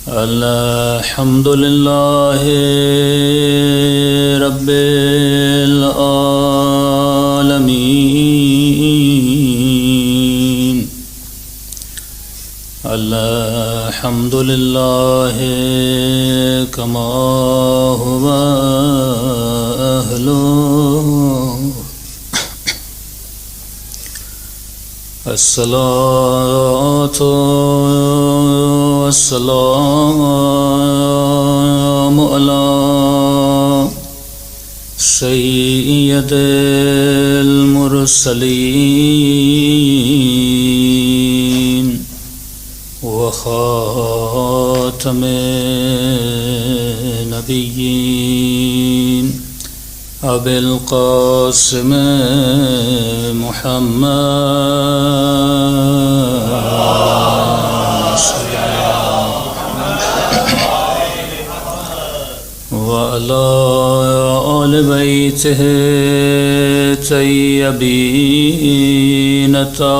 الحمد لله رب العالمين. الحمد لله كما هو أهله. الصلاة والسلام على سيد المرسلين وخاتم النبيين أبي القاسم محمد وعلى آل بيته الطيبين الطاهرين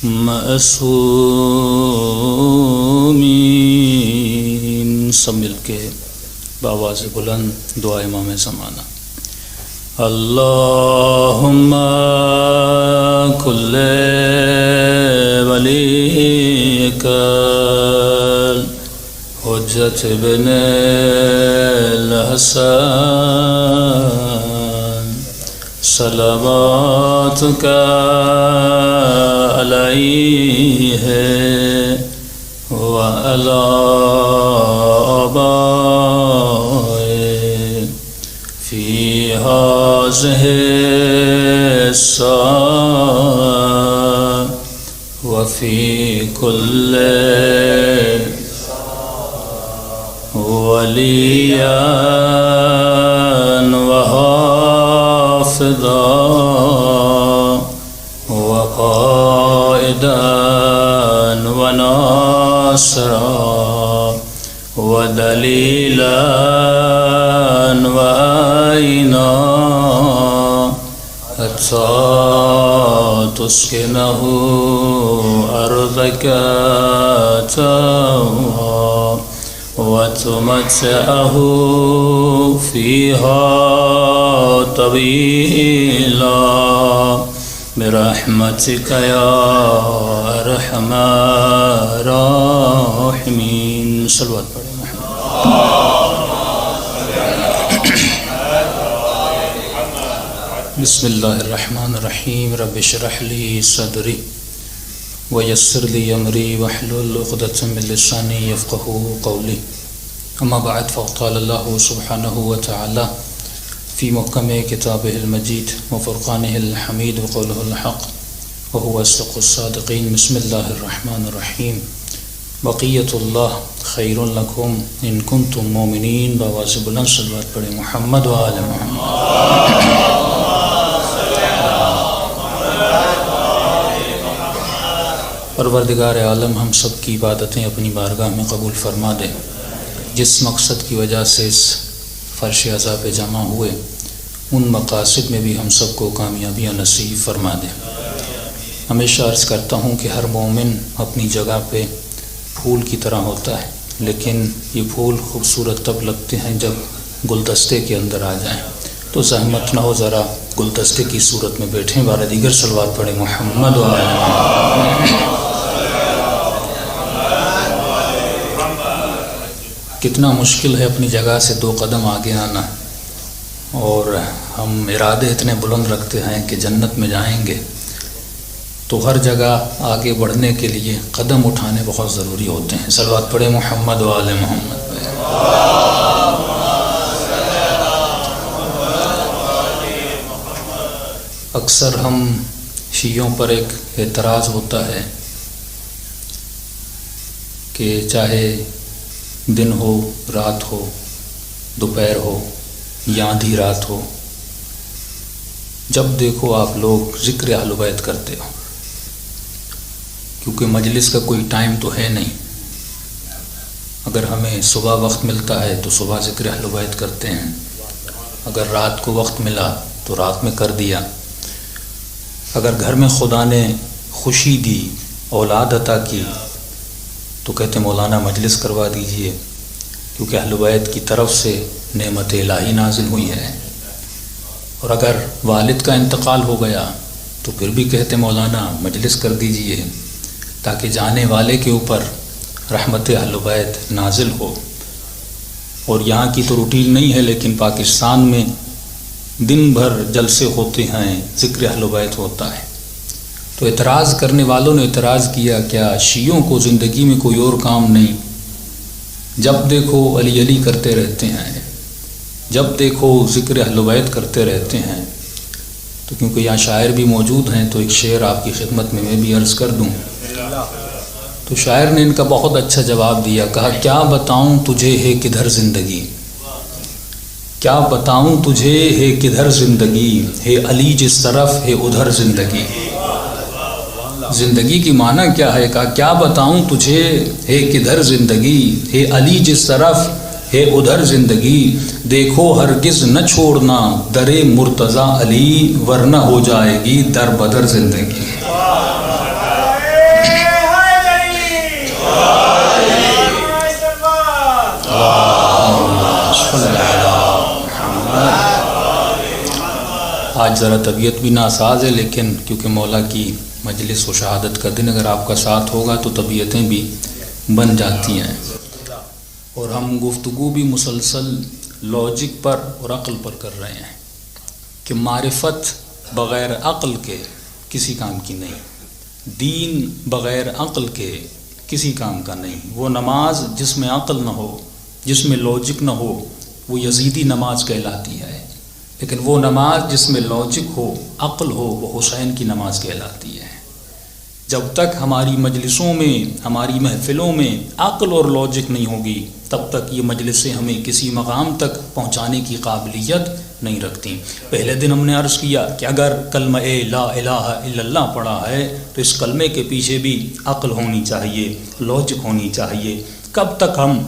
المعصومين. سب مل کے بآواز بلند دعا امام زمانہ. اللہم کل ولیک حجت بن الحسن صلواتک علیہ وعلی آبائہ فی هذه الساعة وفي كل وليا وحافظا وقائدا وناصرا ودليلا وعينا حتى تسكنه أرضك طوعا وتمتعه فيها طويلا برحمتك يا أرحم الراحمين. صلوات پڑھیں محمد. بسم اللہ الرحمن الرحیم. رب اشرح لي صدری ويسر لي امری واحلل عقدۃ من لسانی یفقهوا قولی. اما بعد فقال اللہ سبحانہ وتعالی فی محکم کتابہ المجید وفرقانہ الحمید وقولہ الحق وهو اصدق الصادقین. بسم اللہ الرحمن الرحیم. بقیت اللہ خیر لکم ان کنتم مومنین. بآواز بلند صلوات پڑھیں محمد و آل محمد. پروردگار عالم ہم سب کی عبادتیں اپنی بارگاہ میں قبول فرما دے. جس مقصد کی وجہ سے اس فرش عزا پہ جمع ہوئے ان مقاصد میں بھی ہم سب کو کامیابیاں نصیب فرما دے. ہمیشہ عرض کرتا ہوں کہ ہر مومن اپنی جگہ پہ پھول کی طرح ہوتا ہے، لیکن یہ پھول خوبصورت تب لگتے ہیں جب گلدستے کے اندر آ جائیں. تو زحمت نہ ہو ذرا گلدستے کی صورت میں بیٹھیں. بار دیگر صلوات پڑھیں محمد و آل محمد. کتنا مشکل ہے اپنی جگہ سے 2 قدم آگے آنا، اور ہم ارادے اتنے بلند رکھتے ہیں کہ جنت میں جائیں گے، تو ہر جگہ آگے بڑھنے کے لیے قدم اٹھانے بہت ضروری ہوتے ہیں. صلوات پڑھیں محمد و آل محمد. اکثر ہم شیعوں پر ایک اعتراض ہوتا ہے کہ چاہے دن ہو، رات ہو، دوپہر ہو یا آدھی رات ہو، جب دیکھو آپ لوگ ذکر اہل بیت کرتے ہو، کیونکہ مجلس کا کوئی ٹائم تو ہے نہیں. اگر ہمیں صبح وقت ملتا ہے تو صبح ذکر اہل بیت کرتے ہیں، اگر رات کو وقت ملا تو رات میں کر دیا. اگر گھر میں خدا نے خوشی دی، اولاد عطا کی، تو کہتے مولانا مجلس کروا دیجئے، کیونکہ اہل بیت کی طرف سے نعمت الہی نازل ہوئی ہے۔ اور اگر والد کا انتقال ہو گیا تو پھر بھی کہتے مولانا مجلس کر دیجئے، تاکہ جانے والے کے اوپر رحمت اہل بیت نازل ہو۔ اور یہاں کی تو روٹین نہیں ہے، لیکن پاکستان میں دن بھر جلسے ہوتے ہیں، ذکر اہل بیت ہوتا ہے۔ تو اعتراض کرنے والوں نے اعتراض کیا، کیا شیعوں کو زندگی میں کوئی اور کام نہیں؟ جب دیکھو علی علی کرتے رہتے ہیں، جب دیکھو ذکر اہل بیت کرتے رہتے ہیں۔ تو کیونکہ یہاں شاعر بھی موجود ہیں تو ایک شعر آپ کی خدمت میں بھی عرض کر دوں۔ تو شاعر نے ان کا بہت اچھا جواب دیا، کہا کیا بتاؤں تجھے ہے کدھر زندگی، کیا بتاؤں تجھے ہے کدھر زندگی، ہے علی جس طرف ہے ادھر زندگی۔ زندگی کی معنی کیا ہے؟ کہا کیا بتاؤں تجھے ہے کدھر زندگی، ہے علی جس طرف ہے ادھر زندگی، دیکھو ہرگز نہ چھوڑنا در مرتضیٰ علی، ورنہ ہو جائے گی در بدر زندگی۔ آج ذرا طبیعت بھی ناساز ہے، لیکن کیونکہ مولا کی مجلس و شہادت کا دن اگر آپ کا ساتھ ہوگا تو طبیعتیں بھی بن جاتی ہیں۔ اور ہم گفتگو بھی مسلسل لاجک پر اور عقل پر کر رہے ہیں کہ معرفت بغیر عقل کے کسی کام کی نہیں، دین بغیر عقل کے کسی کام کا نہیں۔ وہ نماز جس میں عقل نہ ہو، جس میں لاجک نہ ہو، وہ یزیدی نماز کہلاتی ہے، لیکن وہ نماز جس میں لاجک ہو، عقل ہو، وہ حسین کی نماز کہلاتی ہے۔ جب تک ہماری مجلسوں میں، ہماری محفلوں میں عقل اور لاجک نہیں ہوگی، تب تک یہ مجلسیں ہمیں کسی مقام تک پہنچانے کی قابلیت نہیں رکھتی۔ پہلے دن ہم نے عرض کیا کہ اگر کلمہ لا الہ الا اللہ پڑھا ہے تو اس کلمے کے پیچھے بھی عقل ہونی چاہیے، لاجک ہونی چاہیے۔ کب تک ہم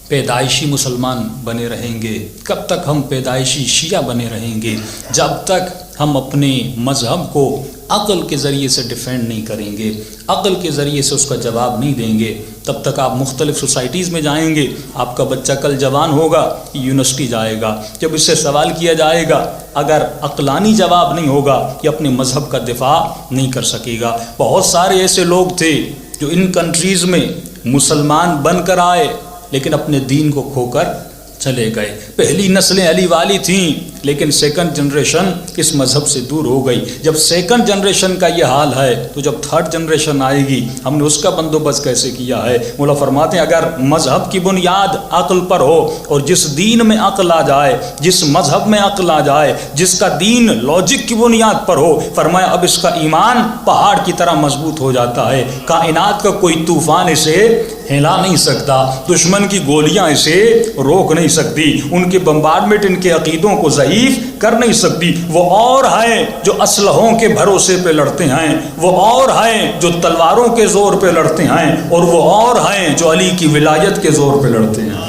پیدائشی مسلمان بنے رہیں گے، کب تک ہم پیدائشی شیعہ بنے رہیں گے، جب تک ہم اپنے مذہب کو عقل کے ذریعے سے ڈیفینڈ نہیں کریں گے، عقل کے ذریعے سے اس کا جواب نہیں دیں گے، تب تک آپ مختلف سوسائٹیز میں جائیں گے۔ آپ کا بچہ کل جوان ہوگا، یونیورسٹی جائے گا، جب اس سے سوال کیا جائے گا، اگر عقلانی جواب نہیں ہوگا یہ اپنے مذہب کا دفاع نہیں کر سکے گا۔ بہت سارے ایسے لوگ تھے جو ان کنٹریز میں مسلمان بن کر آئے لیکن اپنے دین کو کھو کر چلے گئے۔ پہلی نسلیں علی والی تھیں، لیکن سیکنڈ جنریشن اس مذہب سے دور ہو گئی۔ جب سیکنڈ جنریشن کا یہ حال ہے تو جب تھرڈ جنریشن آئے گی، ہم نے اس کا بندوبست کیسے کیا ہے؟ مولا فرماتے ہیں اگر مذہب کی بنیاد عقل پر ہو، اور جس دین میں عقل آ جائے، جس مذہب میں عقل آ جائے، جس کا دین لاجک کی بنیاد پر ہو، فرمایا اب اس کا ایمان پہاڑ کی طرح مضبوط ہو جاتا ہے۔ کائنات کا کوئی طوفان اسے ہلا نہیں سکتا، دشمن کی گولیاں اسے روک نہیں سکتی، ان کے بمبارڈمنٹ ان کے عقیدوں کو ضعیف کر نہیں سکتی۔ وہ اور ہیں جو اسلحوں کے بھروسے پہ لڑتے ہیں، وہ اور ہیں جو تلواروں کے زور پہ لڑتے ہیں، اور وہ اور ہیں جو علی کی ولایت کے زور پہ لڑتے ہیں۔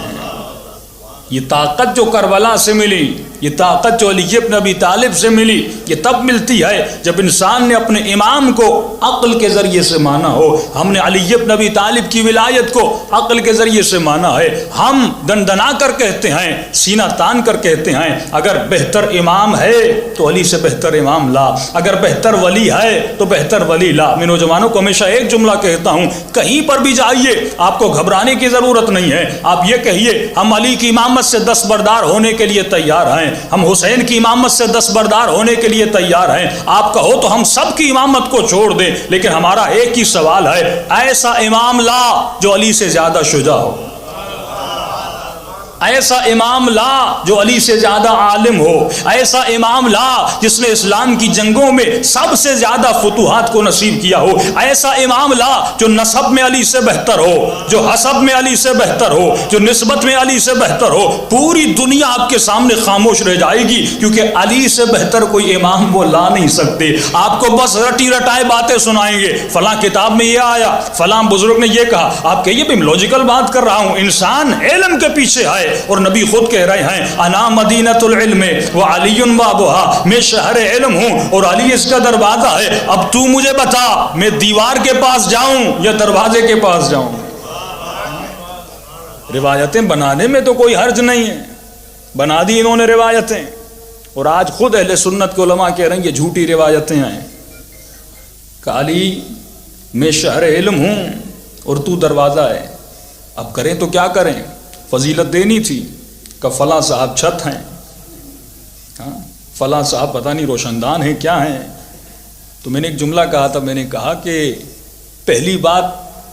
یہ طاقت جو کربلا سے ملی، یہ طاقت جو علی بن ابی طالب سے ملی، یہ تب ملتی ہے جب انسان نے اپنے امام کو عقل کے ذریعے سے مانا ہو۔ ہم نے علی بن ابی طالب کی ولایت کو عقل کے ذریعے سے مانا ہے۔ ہم دندنا کر کہتے ہیں، سینہ تان کر کہتے ہیں، اگر بہتر امام ہے تو علی سے بہتر امام لا، اگر بہتر ولی ہے تو بہتر ولی لا۔ میں نوجوانوں کو ہمیشہ ایک جملہ کہتا ہوں، کہیں پر بھی جائیے آپ کو گھبرانے کی ضرورت نہیں ہے۔ آپ یہ کہیے ہم علی کی امامت سے دستبردار ہونے کے لیے تیار ہیں، ہم حسین کی امامت سے دستبردار ہونے کے لیے تیار ہیں۔ آپ کہو تو ہم سب کی امامت کو چھوڑ دیں، لیکن ہمارا ایک ہی سوال ہے، ایسا امام لا جو علی سے زیادہ شجاع ہو، ایسا امام لا جو علی سے زیادہ عالم ہو، ایسا امام لا جس نے اسلام کی جنگوں میں سب سے زیادہ فتوحات کو نصیب کیا ہو، ایسا امام لا جو نسب میں علی سے بہتر ہو، جو حسب میں علی سے بہتر ہو، جو نسبت میں علی سے بہتر ہو۔ پوری دنیا آپ کے سامنے خاموش رہ جائے گی، کیونکہ علی سے بہتر کوئی امام وہ لا نہیں سکتے۔ آپ کو بس رٹی رٹائے باتیں سنائیں گے، فلاں کتاب میں یہ آیا، فلاں بزرگ نے یہ کہا، آپ کہیے میں لاجیکل بات کر رہا ہوں، انسان علم کے پیچھے ہے، اور نبی خود کہہ رہے ہیں انا مدینۃ العلم وعلی بابها، میں شہر علم ہوں اور علی اس کا دروازہ ہے. اب تو مجھے بتا میں دیوار کے پاس جاؤں یا دروازے کے پاس جاؤں؟ روایتیں بنانے میں تو کوئی حرج نہیں ہے، بنا دی انہوں نے روایتیں، اور آج خود اہل سنت کے علماء کہہ رہے ہیں یہ جھوٹی روایتیں ہیں کہ علی میں شہر علم ہوں اور تو دروازہ ہے. اب کریں تو کیا کریں؟ فضیلت دینی تھی کہ فلاں صاحب چھت ہیں، فلاں صاحب پتہ نہیں روشندان ہیں کیا ہیں. تو میں نے ایک جملہ کہا تھا، میں نے کہا کہ پہلی بات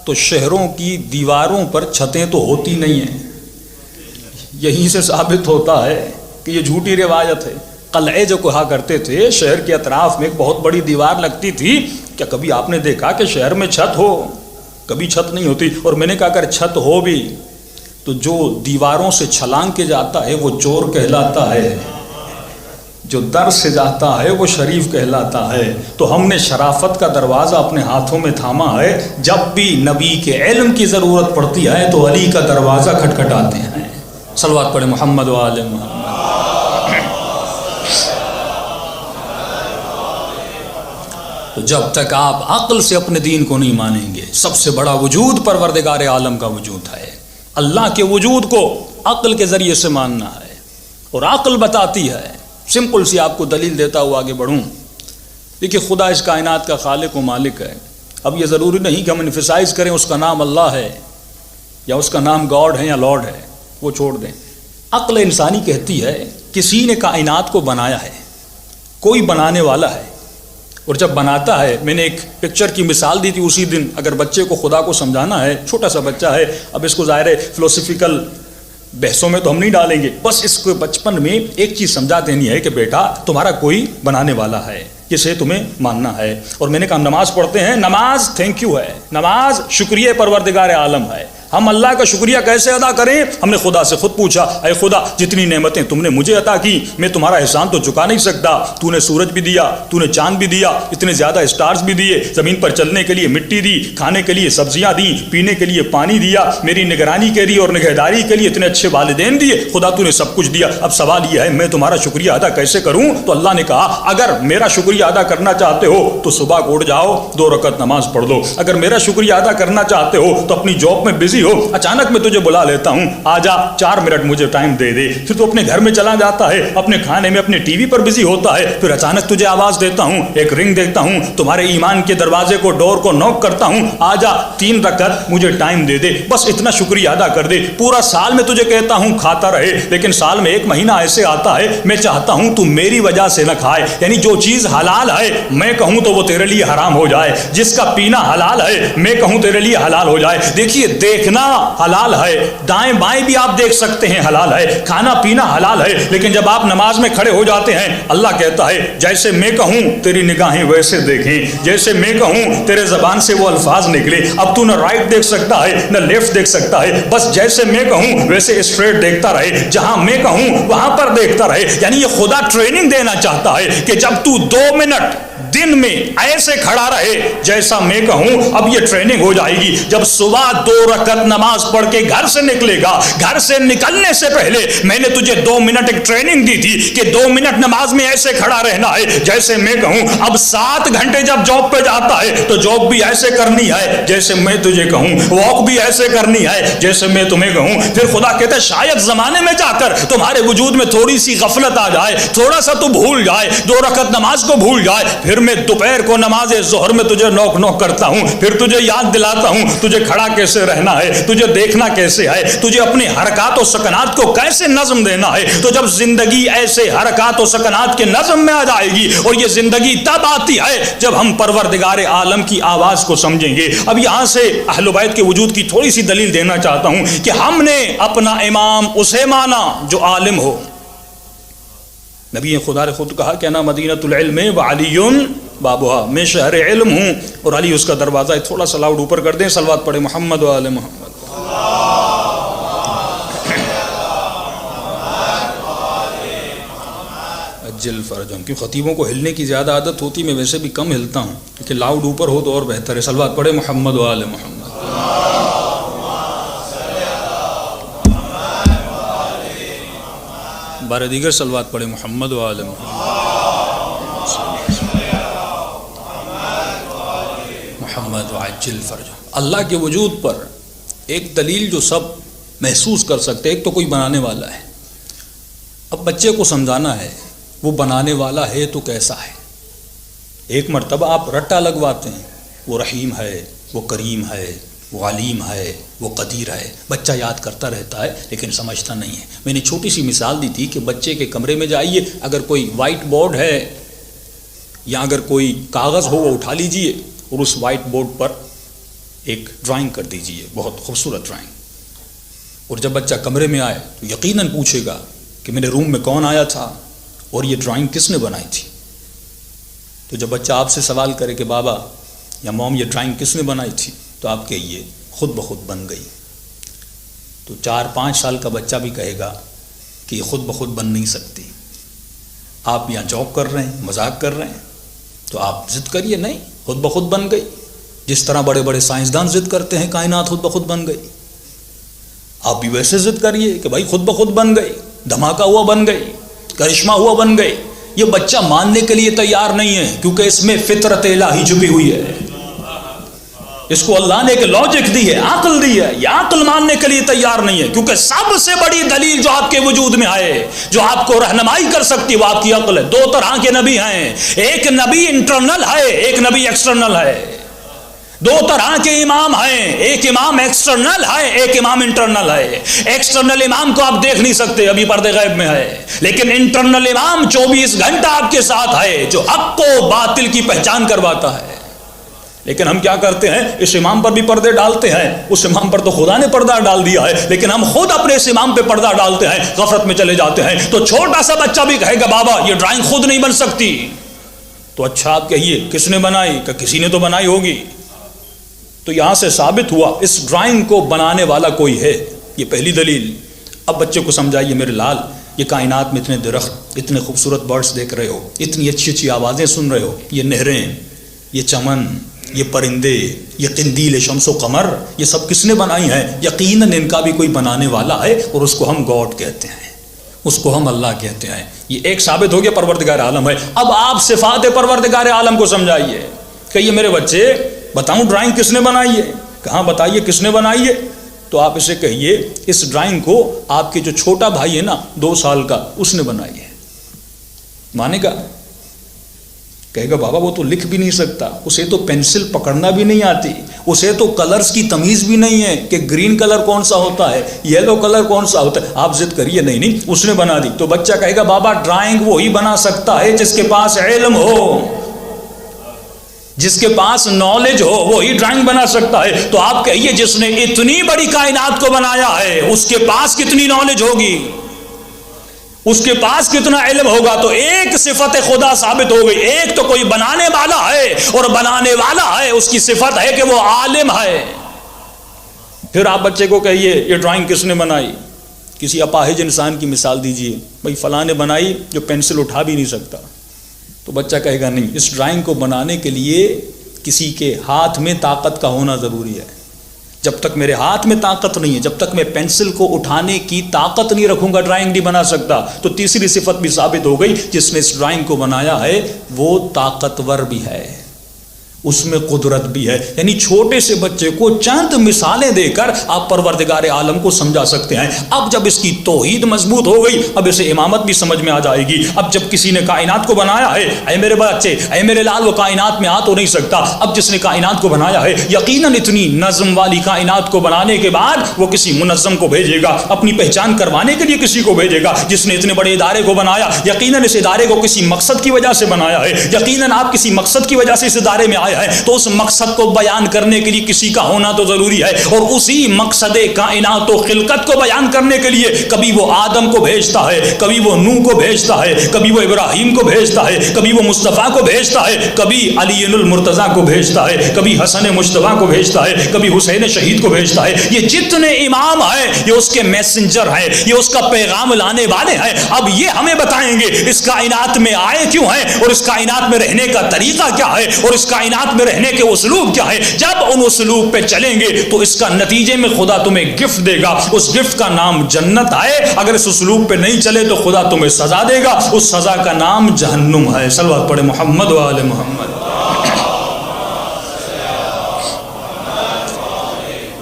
تو شہروں کی دیواروں پر چھتیں تو ہوتی نہیں ہیں، یہیں سے ثابت ہوتا ہے کہ یہ جھوٹی روایت ہے. قلعے جو کہا کرتے تھے شہر کے اطراف میں ایک بہت بڑی دیوار لگتی تھی، کیا کبھی آپ نے دیکھا کہ شہر میں چھت ہو؟ کبھی چھت نہیں ہوتی. اور میں نے کہا اگر چھت ہو بھی تو جو دیواروں سے چھلانگ کے جاتا ہے وہ چور کہلاتا ہے، جو در سے جاتا ہے وہ شریف کہلاتا ہے. تو ہم نے شرافت کا دروازہ اپنے ہاتھوں میں تھاما ہے، جب بھی نبی کے علم کی ضرورت پڑتی ہے تو علی کا دروازہ کھٹکھٹاتے ہیں. صلوات پڑھے محمد و آل محمد. تو جب تک آپ عقل سے اپنے دین کو نہیں مانیں گے، سب سے بڑا وجود پروردگار عالم کا وجود ہے، اللہ کے وجود کو عقل کے ذریعے سے ماننا ہے. اور عقل بتاتی ہے، سمپل سی آپ کو دلیل دیتا ہوا آگے بڑھوں. دیکھیے خدا اس کائنات کا خالق و مالک ہے. اب یہ ضروری نہیں کہ ہم انفسائز کریں اس کا نام اللہ ہے یا اس کا نام گاڈ ہے یا لارڈ ہے، وہ چھوڑ دیں. عقل انسانی کہتی ہے کسی نے کائنات کو بنایا ہے، کوئی بنانے والا ہے، اور جب بناتا ہے، میں نے ایک پکچر کی مثال دی تھی اسی دن، اگر بچے کو خدا کو سمجھانا ہے، چھوٹا سا بچہ ہے، اب اس کو ظاہر ہے فلسفیکل بحثوں میں تو ہم نہیں ڈالیں گے، بس اس کو بچپن میں ایک چیز سمجھا دینی ہے کہ بیٹا تمہارا کوئی بنانے والا ہے، جسے تمہیں ماننا ہے. اور میں نے کہا نماز پڑھتے ہیں، نماز تھینک یو ہے، نماز شکریہ پروردگار عالم ہے. ہم اللہ کا شکریہ کیسے ادا کریں؟ ہم نے خدا سے خود پوچھا، اے خدا جتنی نعمتیں تم نے مجھے عطا کی میں تمہارا احسان تو چکا نہیں سکتا. تو نے سورج بھی دیا، تو نے چاند بھی دیا، اتنے زیادہ اسٹارز بھی دیے، زمین پر چلنے کے لیے مٹی دی، کھانے کے لیے سبزیاں دی، پینے کے لیے پانی دیا، میری نگرانی کے لیے اور نگہداری کے لیے اتنے اچھے والدین دیے. خدا تو نے سب کچھ دیا. اب سوال یہ ہے میں تمہارا شکریہ ادا کیسے کروں؟ تو اللہ نے کہا اگر میرا شکریہ ادا کرنا چاہتے ہو تو صبح کو اٹھ جاؤ، 2 رکعت نماز پڑھ لو. اگر میرا شکریہ ادا کرنا چاہتے ہو تو اپنی جاب میں بزی ہو، اچانک میں تجھے بلا لیتا ہوں، آ جا 4 منٹ مجھے ٹائم دے دے. پھر تو اپنے گھر میں چلا جاتا ہے، اپنے کھانے میں اپنے ٹی وی پر بزی ہوتا ہے. پھر اچانک تجھے آواز دیتا ہوں، ایک رنگ دیتا ہوں، تمہارے ایمان کے دروازے کو ڈور کو نوک کرتا ہوں، آ جا 3 رکعت مجھے ٹائم دے دے. بس اتنا شکریہ ادا کر دے. پورا سال میں تجھے کہتا ہوں کھاتا رہے، لیکن سال میں 1 مہینہ ایسے آتا ہے میں چاہتا ہوں تو میری وجہ سے نہ کھائے. یعنی جو چیز حلال ہے میں کہوں تو وہ تیرے لیے حرام ہو جائے، جس کا پینا حلال ہے میں کہوں تیرے لیے حلال ہو جائے. دیکھیے دیکھنا حلال ہے، دائیں بائیں بھی آپ دیکھ سکتے ہیں، حلال ہے. کھانا پینا حلال ہے، لیکن جب آپ نماز میں کھڑے ہو جاتے ہیں اللہ کہتا ہے جیسے میں کہوں تیری نگاہیں ویسے دیکھیں، جیسے میں کہوں تیرے زبان سے وہ الفاظ نکلے. اب تو نہ رائٹ دیکھ سکتا ہے نہ لیفٹ دیکھ سکتا ہے، بس جیسے میں کہوں ویسے اسٹریٹ دیکھتا رہے، جہاں میں کہوں وہاں پر دیکھتا رہے. یعنی یہ خدا ٹریننگ دینا چاہتا ہے کہ جب تو 2 منٹ دن میں ایسے کھڑا رہے جیسا میں کہوں. اب یہ ٹریننگ ہو جائے گی جب صبح 2 رکعت نماز پڑھ کے گھر سے نکلے گا. گھر سے نکلنے سے پہلے میں نے تجھے 2 منٹ ایک ٹریننگ دی تھی کہ 2 منٹ نماز میں ایسے کھڑا رہنا ہے جیسے میں کہوں. اب 7 گھنٹے جب جاب پہ جاتا ہے تو جاب بھی ایسے کرنی ہے جیسے میں تجھے کہوں، واک بھی ایسے کرنی ہے جیسے میں تمہیں کہوں. پھر خدا کہتا ہے شاید زمانے میں جا کر تمہارے وجود میں تھوڑی سی غفلت آ جائے، تھوڑا سا تو بھول جائے، 2 رکعت نماز کو بھول جائے. پھر میں دوپہر کو نماز ظہر میں تجھے نوک نوک کرتا ہوں، پھر تجھے یاد دلاتا ہوں تجھے کھڑا کیسے رہنا ہے، تجھے دیکھنا کیسے ہے، تجھے اپنے حرکات و سکنات کو کیسے نظم دینا ہے. تو جب زندگی ایسے حرکات و سکنات کے نظم میں آ جائے گی، اور یہ زندگی تب آتی ہے جب ہم پروردگار عالم کی آواز کو سمجھیں گے. اب یہاں سے اہل بیت کے وجود کی تھوڑی سی دلیل دینا چاہتا ہوں کہ ہم نے اپنا امام اسے مانا جو عالم ہو. نبی خدا نے خود کہا کہ انا مدینۃ العلم وعلی بابها، میں شہر علم ہوں اور علی اس کا دروازہ ہے. تھوڑا سا لاؤڈ اوپر کر دیں، صلوات پڑھیں محمد و آل محمد. اجل فرجهم، کیوں خطیبوں کو ہلنے کی زیادہ عادت ہوتی، میں ویسے بھی کم ہلتا ہوں، کہ لاؤڈ اوپر ہو تو اور بہتر ہے. صلوات پڑھیں محمد و آل محمد. بارہ دیگر صلوات پڑھے محمد و آل محمد وعجل فرجہ۔ اللہ کے وجود پر ایک دلیل جو سب محسوس کر سکتے، ایک تو کوئی بنانے والا ہے۔ اب بچے کو سمجھانا ہے وہ بنانے والا ہے تو کیسا ہے۔ ایک مرتبہ آپ رٹا لگواتے ہیں، وہ رحیم ہے، وہ کریم ہے، وہ علیم ہے، وہ قدیر ہے، بچہ یاد کرتا رہتا ہے لیکن سمجھتا نہیں ہے۔ میں نے چھوٹی سی مثال دی تھی کہ بچے کے کمرے میں جائیے، اگر کوئی وائٹ بورڈ ہے یا اگر کوئی کاغذ ہو وہ اٹھا لیجئے اور اس وائٹ بورڈ پر ایک ڈرائنگ کر دیجئے، بہت خوبصورت ڈرائنگ۔ اور جب بچہ کمرے میں آئے تو یقیناً پوچھے گا کہ میرے روم میں کون آیا تھا اور یہ ڈرائنگ کس نے بنائی تھی۔ تو جب بچہ آپ سے سوال کرے کہ بابا یا موم یہ ڈرائنگ کس نے بنائی تھی، تو آپ کہیے خود بخود بن گئی۔ تو 4-5 سال کا بچہ بھی کہے گا کہ یہ خود بخود بن نہیں سکتی۔ آپ یہاں جوک کر رہے ہیں، مذاق کر رہے ہیں، تو آپ ضد کریے نہیں خود بخود بن گئی، جس طرح بڑے بڑے سائنسدان ضد کرتے ہیں کائنات خود بخود بن گئی، آپ بھی ویسے ضد کریے کہ بھائی خود بخود بن گئی، دھماکہ ہوا بن گئی، کرشمہ ہوا بن گئی۔ یہ بچہ ماننے کے لیے تیار نہیں ہے کیونکہ اس میں فطرت الہی چھپی ہوئی ہے۔ اس کو اللہ نے ایک لاجک دی ہے، عقل دی ہے، یہ عقل ماننے کے لیے تیار نہیں ہے کیونکہ سب سے بڑی دلیل جو آپ کے وجود میں ہے، جو آپ کو رہنمائی کر سکتی وہ آپ کی عقل ہے۔ 2 طرح کے نبی ہیں، ایک نبی انٹرنل ہے، ایک نبی ایکسٹرنل ہے۔ 2 طرح کے امام ہیں، ایک امام ایکسٹرنل ہے، ایک امام انٹرنل ہے۔ ایکسٹرنل امام کو آپ دیکھ نہیں سکتے، ابھی پردے غیب میں ہے، لیکن انٹرنل امام 24 گھنٹہ آپ کے ساتھ ہے، جو حق و باطل کی پہچان کرواتا ہے۔ لیکن ہم کیا کرتے ہیں، اس امام پر بھی پردے ڈالتے ہیں، اس امام پر تو خدا نے پردہ ڈال دیا ہے، لیکن ہم خود اپنے اس امام پہ پردہ ڈالتے ہیں، غفلت میں چلے جاتے ہیں۔ تو چھوٹا سا بچہ بھی کہے گا بابا یہ ڈرائنگ خود نہیں بن سکتی، تو اچھا آپ کہیے کس نے بنائی، کہ کسی نے تو بنائی ہوگی۔ تو یہاں سے ثابت ہوا اس ڈرائنگ کو بنانے والا کوئی ہے، یہ پہلی دلیل۔ اب بچے کو سمجھائیے میرے لال، یہ کائنات میں اتنے درخت، اتنے خوبصورت برڈز دیکھ رہے ہو، اتنی اچھی اچھی آوازیں سن رہے ہو، یہ نہریں، یہ چمن، یہ پرندے، یہ قندیل شمس و قمر، یہ سب کس نے بنائی ہیں؟ یقیناً ان کا بھی کوئی بنانے والا ہے، اور اس کو ہم گاڈ کہتے ہیں، اس کو ہم اللہ کہتے ہیں۔ یہ ایک ثابت ہو گیا پروردگار عالم ہے۔ اب آپ صفات پروردگار عالم کو سمجھائیے کہ یہ میرے بچے بتاؤں ڈرائنگ کس نے بنائی ہے؟ کہاں بتائیے کس نے بنائی ہے؟ تو آپ اسے کہیے اس ڈرائنگ کو آپ کے جو چھوٹا بھائی ہے نا 2 سال کا، اس نے بنائی ہے۔ مانے گا؟ کہے گا بابا وہ تو لکھ بھی نہیں سکتا، اسے تو پینسل پکڑنا بھی نہیں آتی، اسے تو کلرز کی تمیز بھی نہیں ہے کہ گرین کلر کون سا ہوتا ہے، یلو کلر کون سا ہوتا ہے۔ آپ ضد کریے نہیں اس نے بنا دی، تو بچہ کہے گا بابا ڈرائنگ وہی بنا سکتا ہے جس کے پاس علم ہو، جس کے پاس نالج ہو، وہی ڈرائنگ بنا سکتا ہے۔ تو آپ کہیے جس نے اتنی بڑی کائنات کو بنایا ہے اس کے پاس کتنی نالج ہوگی، اس کے پاس کتنا علم ہوگا۔ تو ایک صفت خدا ثابت ہو گئی، ایک تو کوئی بنانے والا ہے، اور بنانے والا ہے اس کی صفت ہے کہ وہ عالم ہے۔ پھر آپ بچے کو کہیے یہ ڈرائنگ کس نے بنائی، کسی اپاہج انسان کی مثال دیجئے، بھائی فلاں نے بنائی جو پینسل اٹھا بھی نہیں سکتا۔ تو بچہ کہے گا نہیں، اس ڈرائنگ کو بنانے کے لیے کسی کے ہاتھ میں طاقت کا ہونا ضروری ہے۔ جب تک میرے ہاتھ میں طاقت نہیں ہے، جب تک میں پینسل کو اٹھانے کی طاقت نہیں رکھوں گا ڈرائنگ نہیں بنا سکتا۔ تو تیسری صفت بھی ثابت ہو گئی، جس نے اس ڈرائنگ کو بنایا ہے وہ طاقتور بھی ہے، اس میں قدرت بھی ہے۔ یعنی چھوٹے سے بچے کو چند مثالیں دے کر آپ پروردگار عالم کو سمجھا سکتے ہیں۔ اب جب اس کی توحید مضبوط ہو گئی، اب اسے امامت بھی سمجھ میں آ جائے گی۔ اب جب کسی نے کائنات کو بنایا ہے، اے میرے بچے، اے میرے لال، وہ کائنات میں آ تو نہیں سکتا۔ اب جس نے کائنات کو بنایا ہے، یقیناً اتنی نظم والی کائنات کو بنانے کے بعد وہ کسی منظم کو بھیجے گا، اپنی پہچان کروانے کے لیے کسی کو بھیجے گا۔ جس نے اتنے بڑے ادارے کو بنایا، یقیناً اس ادارے کو کسی مقصد کی وجہ سے بنایا ہے، یقیناً آپ کسی مقصد کی وجہ سے اس ادارے میں آئے ہیں، تو اس مقصد کو بیان کرنے کے لیے کسی کا ہونا تو ضروری ہے، اور اسی مقصد کائنات و خلقت کو بیان کرنے کے لیے کبھی وہ آدم کو بھیجتا ہے، کبھی وہ نوح کو بھیجتا ہے، کبھی وہ ابراہیم کو بھیجتا ہے، کبھی وہ مصطفیٰ کو بھیجتا ہے، کبھی علی المرتضیٰ کو بھیجتا ہے، کبھی حسن مجتبیٰ کو بھیجتا ہے، کبھی حسین شہید کو بھیجتا ہے۔ یہ جتنے امام ہیں یہ اس کے میسنجر ہیں، یہ اس کا پیغام لانے والے ہیں۔ اب یہ ہمیں بتائیں گے اس کائنات میں آئے کیوں ہیں، اور اس کائنات میں رہنے کا طریقہ کیا ہے، اور اس کائنات کائنات میں رہنے کے اسلوب کیا ہے. جب ان اسلوب پہ چلیں گے تو اس کا نتیجے میں خدا تمہیں گفٹ دے گا. اس گفٹ کا نام جنت ہے. اگر اس اسلوب پہ نہیں چلے تو خدا تمہیں سزا دے گا. اس سزا کا نام جہنم ہے. صلوات پڑھے محمد و آل محمد.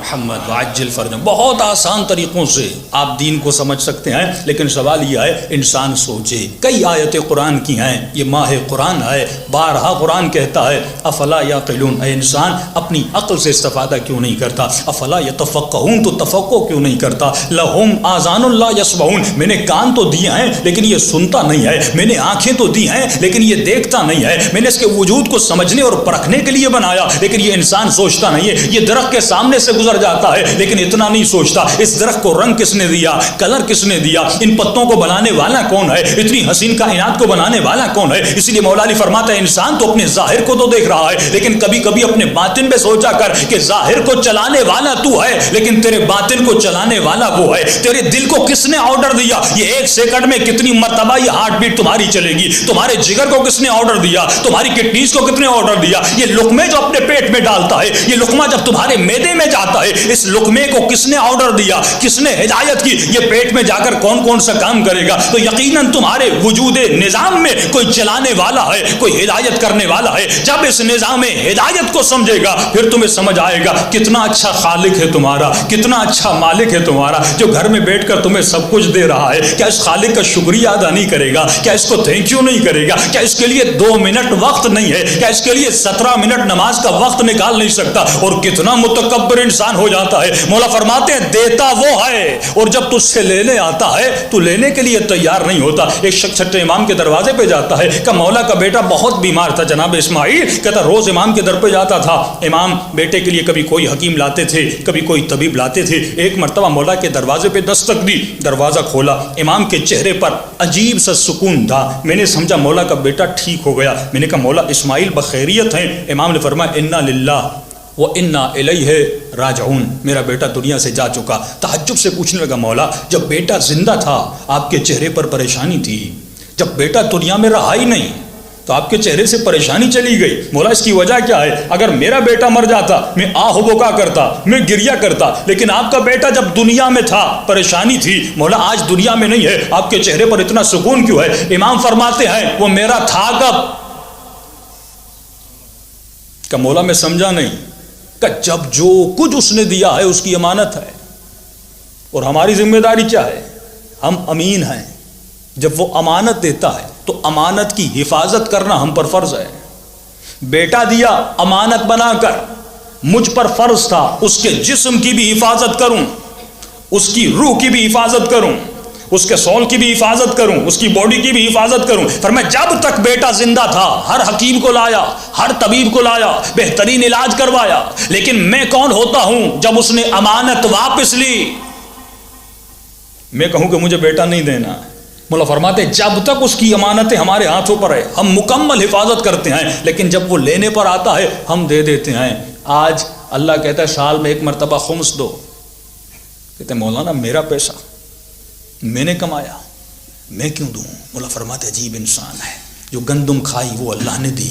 محمد وعجل فرجہ. بہت آسان طریقوں سے آپ دین کو سمجھ سکتے ہیں، لیکن سوال یہ ہے انسان سوچے. کئی آیتیں قرآن کی ہیں، یہ ماہ قرآن ہے. بارہا قرآن کہتا ہے افلا یعقلون، اے انسان اپنی عقل سے استفادہ کیوں نہیں کرتا؟ افلا یتفقہون، تو تفقہ کیوں نہیں کرتا؟ لہم آذان لا یسمعون، میں نے کان تو دیے ہیں لیکن یہ سنتا نہیں ہے. میں نے آنکھیں تو دی ہیں لیکن یہ دیکھتا نہیں ہے. میں نے اس کے وجود کو سمجھنے اور پرکھنے کے لیے بنایا لیکن یہ انسان سوچتا نہیں ہے. یہ درخت کے سامنے سے گزر جاتا ہے لیکن اتنا نہیں سوچتا اس درخت کو رنگ کس نے دیا، کلر کس نے دیا، ان پتوں کو بنانے والا کون ہے، اتنی حسین کائنات کو بنانے والا کون ہے. اسی لیے مولا علی فرماتا ہے انسان تو اپنے ظاہر کو تو دیکھ رہا ہے لیکن کبھی کبھی اپنے باطن میں سوچا کر کہ ظاہر کو چلانے والا تو ہے لیکن تیرے باطن کو چلانے والا وہ ہے. تیرے دل کو کس نے آرڈر دیا، یہ ایک سیکنڈ میں کتنی مرتبہ یہ ہارٹ بیٹ تمہاری چلے گی. تمہارے جگر کو کس نے آرڈر دیا، تمہاری کڈنیز کو کتنے آرڈر دیا. یہ لقمے جو اپنے پیٹ میں ڈالتا ہے، یہ لقمہ جب تمہارے معدے میں جاتا ہے، اس لقمے کو کس نے آرڈر دیا، کس نے ہدایت کی، یہ پیٹ میں جا کر کون کون سا کام کرے گا. تو یقیناً تمہارے وجود نظام میں کوئی چلانے والا ہے، کوئی ہدایت کرنے والا ہے. جب اس نظام ہدایت کو سمجھے گا پھر تمہیں سمجھ آئے گا کتنا اچھا خالق ہے تمہارا، کتنا اچھا مالک ہے تمہارا، جو گھر میں بیٹھ کر تمہیں سب کچھ دے رہا ہے. کیا اس خالق کا شکریہ ادا نہیں کرے گا؟ کیا اس کو تھینک یو نہیں کرے گا؟ کیا اس کے لیے 2 منٹ وقت نہیں ہے؟ کیا اس کے لیے 17 منٹ نماز کا وقت نکال نہیں سکتا؟ اور کتنا متکبر انسان ہو جاتا ہے. مولا فرماتے ہیں دیتا وہ ہے اور جب تجھ سے لینے آتا ہے تو لینے کے لیے تیار نہیں ہوتا. ایک شخص چھٹے امام کے دروازے پہ جاتا ہے کہ مولا کا بیٹا بہت بیمار تھا جناب اسماعیل. کہتا روز امام کے در پہ جاتا تھا. امام بیٹے کے لیے کبھی کوئی حکیم لاتے تھے، کبھی کوئی طبیب لاتے تھے. ایک مرتبہ مولا کے دروازے پہ دستک دی، دروازہ کھولا. امام کے چہرے پر عجیب سا سکون تھا. میں نے سمجھا مولا کا بیٹا ٹھیک ہو گیا. میں نے کہا مولا اسماعیل بخیریت ہیں؟ امام نے فرمایا انا للہ وَإِنَّا إِلَيْهِ راجعون، میرا بیٹا دنیا سے جا چکا. تعجب سے پوچھنے لگا مولا جب بیٹا زندہ تھا آپ کے چہرے پر پریشانی تھی، جب بیٹا دنیا میں رہا ہی نہیں تو آپ کے چہرے سے پریشانی چلی گئی. مولا اس کی وجہ کیا ہے؟ اگر میرا بیٹا مر جاتا میں آہ بکا کرتا، میں گریا کرتا، لیکن آپ کا بیٹا جب دنیا میں تھا پریشانی تھی. مولا آج دنیا میں نہیں ہے، آپ کے چہرے پر اتنا سکون کیوں ہے؟ امام فرماتے ہیں وہ میرا تھا کب؟ کہ مولا میں سمجھا نہیں کہ جب جو کچھ اس نے دیا ہے اس کی امانت ہے. اور ہماری ذمہ داری کیا ہے؟ ہم امین ہیں. جب وہ امانت دیتا ہے تو امانت کی حفاظت کرنا ہم پر فرض ہے. بیٹا دیا امانت بنا کر، مجھ پر فرض تھا اس کے جسم کی بھی حفاظت کروں، اس کی روح کی بھی حفاظت کروں، اس کے سول کی بھی حفاظت کروں، اس کی باڈی کی بھی حفاظت کروں. فرمایا جب تک بیٹا زندہ تھا ہر حکیم کو لایا، ہر طبیب کو لایا، بہترین علاج کروایا. لیکن میں کون ہوتا ہوں جب اس نے امانت واپس لی؟ میں کہوں کہ مجھے بیٹا نہیں دینا. مولا فرماتے جب تک اس کی امانتیں ہمارے ہاتھوں پر ہے ہم مکمل حفاظت کرتے ہیں، لیکن جب وہ لینے پر آتا ہے ہم دے دیتے ہیں. آج اللہ کہتا ہے سال میں 1 مرتبہ خمس دو. کہتے ہیں مولانا میرا پیسہ میں نے کمایا، میں کیوں دوں؟ مولا فرماتے عجیب انسان ہے. جو گندم کھائی وہ اللہ نے دی،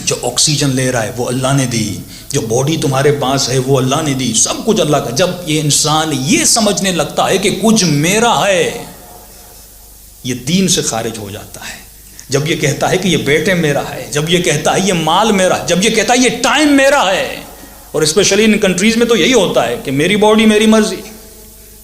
جو آکسیجن لے رہا ہے وہ اللہ نے دی، جو باڈی تمہارے پاس ہے وہ اللہ نے دی، سب کچھ اللہ کا. جب یہ انسان یہ سمجھنے لگتا ہے کہ کچھ میرا ہے یہ دین سے خارج ہو جاتا ہے. جب یہ کہتا ہے کہ یہ بیٹے میرا ہے، جب یہ کہتا ہے یہ مال میرا ہے، جب یہ کہتا ہے یہ ٹائم میرا ہے. اور اسپیشلی ان کنٹریز میں تو یہی ہوتا ہے کہ میری باڈی میری مرضی،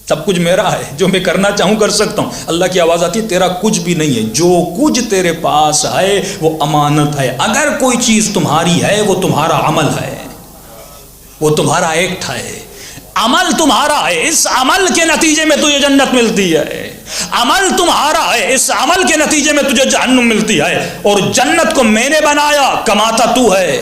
سب کچھ میرا ہے، جو میں کرنا چاہوں کر سکتا ہوں. اللہ کی آواز آتی ہے تیرا کچھ بھی نہیں ہے، جو کچھ تیرے پاس ہے وہ امانت ہے. اگر کوئی چیز تمہاری ہے وہ تمہارا عمل ہے، وہ تمہارا ایکٹ ہے، عمل تمہارا ہے. اس عمل کے نتیجے میں تجھے جنت ملتی ہے، عمل تمہارا ہے، اس عمل کے نتیجے میں تجھے جہنم ملتی ہے. اور جنت کو میں نے بنایا، کماتا تو ہے.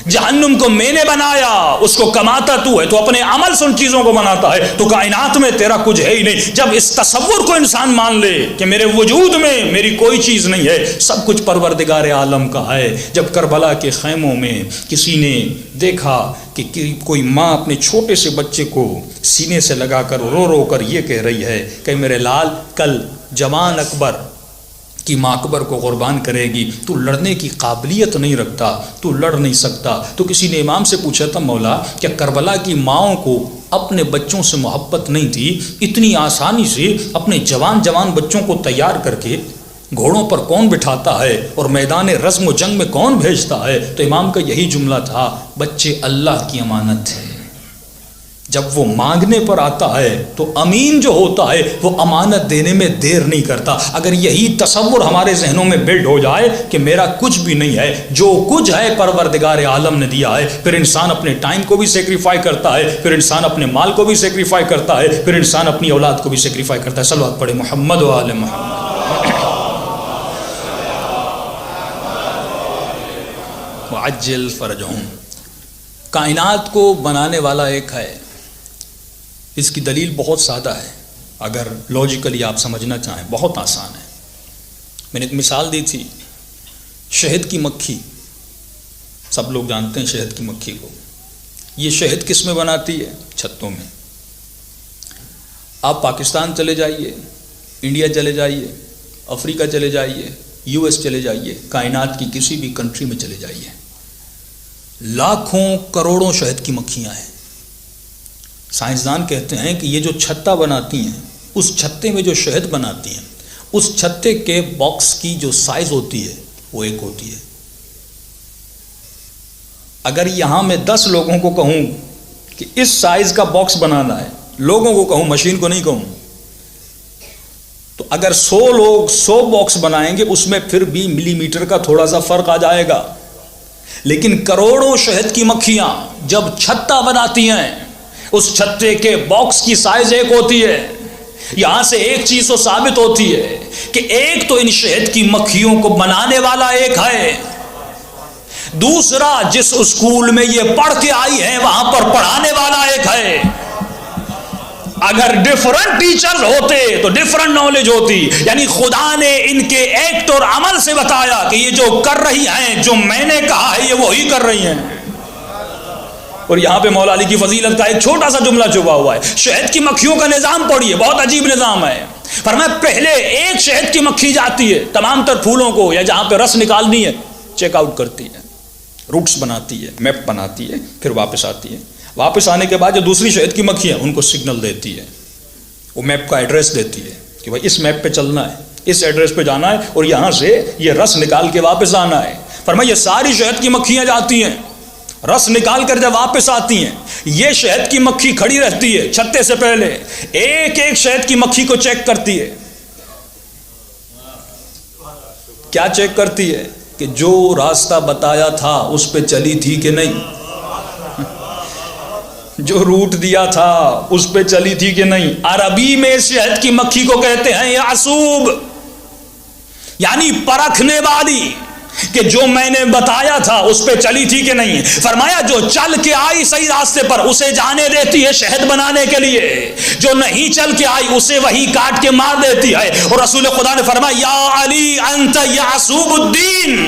جہنم کو میں نے بنایا، اس کو کماتا تو ہے. تو اپنے عمل سے ان چیزوں کو بناتا ہے تو کائنات میں تیرا کچھ ہے ہی نہیں. جب اس تصور کو انسان مان لے کہ میرے وجود میں میری کوئی چیز نہیں ہے، سب کچھ پروردگار عالم کا ہے. جب کربلا کے خیموں میں کسی نے دیکھا کہ کوئی ماں اپنے چھوٹے سے بچے کو سینے سے لگا کر رو رو کر یہ کہہ رہی ہے کہ میرے لال کل جوان اکبر کی ماں اکبر کو قربان کرے گی، تو لڑنے کی قابلیت نہیں رکھتا، تو لڑ نہیں سکتا۔ تو کسی نے امام سے پوچھا تھا، مولا کیا کربلا کی ماؤں کو اپنے بچوں سے محبت نہیں تھی؟ اتنی آسانی سے اپنے جوان بچوں کو تیار کر کے گھوڑوں پر کون بٹھاتا ہے اور میدان رزم و جنگ میں کون بھیجتا ہے؟ تو امام کا یہی جملہ تھا، بچے اللہ کی امانت ہے، جب وہ مانگنے پر آتا ہے تو امین جو ہوتا ہے وہ امانت دینے میں دیر نہیں کرتا۔ اگر یہی تصور ہمارے ذہنوں میں بلڈ ہو جائے کہ میرا کچھ بھی نہیں ہے، جو کچھ ہے پروردگار عالم نے دیا ہے، پھر انسان اپنے ٹائم کو بھی سیکریفائی کرتا ہے، پھر انسان اپنے مال کو بھی سیکریفائی کرتا ہے، پھر انسان اپنی اولاد کو بھی سیکریفائی کرتا ہے۔ صلوات پڑھے محمد و آل محمد۔ وعجل فرجہم، کائنات کو بنانے والا ایک ہے۔ اس کی دلیل بہت سادہ ہے، اگر لاجیکلی آپ سمجھنا چاہیں بہت آسان ہے۔ میں نے ایک مثال دی تھی، شہد کی مکھی، سب لوگ جانتے ہیں شہد کی مکھی کو۔ یہ شہد کس میں بناتی ہے؟ چھتوں میں۔ آپ پاکستان چلے جائیے، انڈیا چلے جائیے، افریقہ چلے جائیے، یو ایس چلے جائیے، کائنات کی کسی بھی کنٹری میں چلے جائیے، لاکھوں کروڑوں شہد کی مکھیاں ہیں۔ سائنسدان کہتے ہیں کہ یہ جو چھتا بناتی ہیں، اس چھتے میں جو شہد بناتی ہیں، اس چھتے کے باکس کی جو سائز ہوتی ہے وہ ایک ہوتی ہے۔ اگر یہاں میں 10 لوگوں کو کہوں کہ اس سائز کا باکس بنانا ہے، لوگوں کو کہوں، مشین کو نہیں کہوں، تو اگر 100 لوگ 100 باکس بنائیں گے، اس میں پھر بھی ملی میٹر کا تھوڑا سا فرق آ جائے گا۔ لیکن کروڑوں شہد کی مکھیاں جب چھتا بناتی ہیں، اس چھتے کے باکس کی سائز ایک ہوتی ہے۔ یہاں سے ایک چیز تو ثابت ہوتی ہے کہ ایک تو ان شہد کی مکھیوں کو بنانے والا ایک ہے، دوسرا جس اسکول میں یہ پڑھ کے آئی ہے وہاں پر پڑھانے والا ایک ہے۔ اگر ڈفرنٹ ٹیچر ہوتے تو ڈفرنٹ نالج ہوتی، یعنی خدا نے ان کے ایکٹ اور عمل سے بتایا کہ یہ جو کر رہی ہیں، جو میں نے کہا ہے، یہ وہی کر رہی ہیں۔ اور یہاں پہ مولا علی کی فضیلت کا ایک چھوٹا سا جملہ چھپا ہوا ہے۔ شہد کی مکھیوں کا نظام پڑھیے، بہت عجیب نظام ہے۔ فرمایا پہلے ایک شہد کی مکھی جاتی ہے، تمام تر پھولوں کو یا جہاں پہ رس نکالنی ہے چیک آؤٹ کرتی ہے، روٹس بناتی ہے، میپ بناتی ہے، پھر واپس آتی ہے۔ واپس آنے کے بعد جو دوسری شہد کی مکھی ہے ان کو سگنل دیتی ہے، وہ میپ کا ایڈریس دیتی ہے کہ بھائی اس میپ پہ چلنا ہے، اس ایڈریس پہ جانا ہے اور یہاں سے یہ رس نکال کے واپس آنا ہے۔ فرمایا یہ ساری شہد کی مکھیاں جاتی ہیں، رس نکال کر جب واپس آتی ہیں، یہ شہد کی مکھی کھڑی رہتی ہے چھتے سے پہلے، ایک ایک شہد کی مکھی کو چیک کرتی ہے۔ کیا چیک کرتی ہے؟ کہ جو راستہ بتایا تھا اس پہ چلی تھی کہ نہیں، جو روٹ دیا تھا اس پہ چلی تھی کہ نہیں۔ عربی میں شہد کی مکھی کو کہتے ہیں یعصوب، یعنی پرکھنے والی، کہ جو میں نے بتایا تھا اس پہ چلی تھی کہ نہیں۔ فرمایا جو چل کے آئی صحیح راستے پر اسے جانے دیتی ہے شہد بنانے کے لیے، جو نہیں چل کے آئی اسے وہی کاٹ کے مار دیتی ہے۔ اور رسول خدا نے فرمایا یا علی انت یعصوب الدین،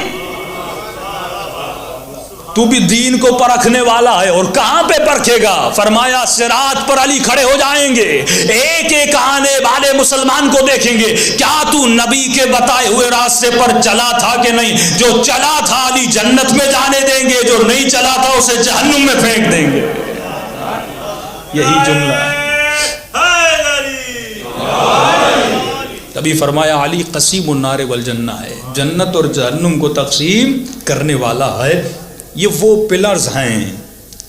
تو بھی دین کو پرکھنے والا ہے۔ اور کہاں پہ پرکھے گا؟ فرمایا صراط پر علی کھڑے ہو جائیں گے، ایک ایک آنے والے مسلمان کو دیکھیں گے، کیا تو نبی کے بتائے ہوئے راستے پر چلا تھا کہ نہیں؟ جو چلا تھا علی جنت میں جانے دیں گے، جو نہیں چلا تھا اسے جہنم میں پھینک دیں گے۔ یہی جملہ ہے۔ تبھی فرمایا علی قسیم النار والجنہ ہے، جنت اور جہنم کو تقسیم کرنے والا ہے۔ یہ وہ پلرز ہیں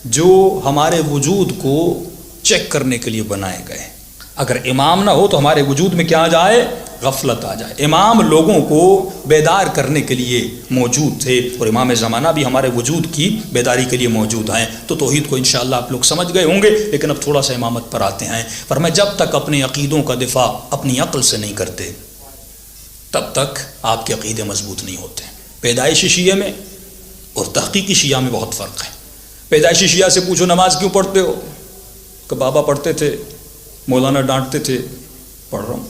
جو ہمارے وجود کو چیک کرنے کے لیے بنائے گئے۔ اگر امام نہ ہو تو ہمارے وجود میں کیا آ جائے؟ غفلت آ جائے۔ امام لوگوں کو بیدار کرنے کے لیے موجود تھے، اور امام زمانہ بھی ہمارے وجود کی بیداری کے لیے موجود ہیں۔ تو توحید کو انشاءاللہ آپ لوگ سمجھ گئے ہوں گے، لیکن اب تھوڑا سا امامت پر آتے ہیں۔ فرمایا جب تک اپنے عقیدوں کا دفاع اپنی عقل سے نہیں کرتے تب تک آپ کے عقیدے مضبوط نہیں ہوتے۔ پیدائشی شیعہ میں اور تحقیقی شیعہ میں بہت فرق ہے۔ پیدائشی شیعہ سے پوچھو نماز کیوں پڑھتے ہو؟ کہ بابا پڑھتے تھے، مولانا ڈانٹتے تھے، پڑھ رہا ہوں۔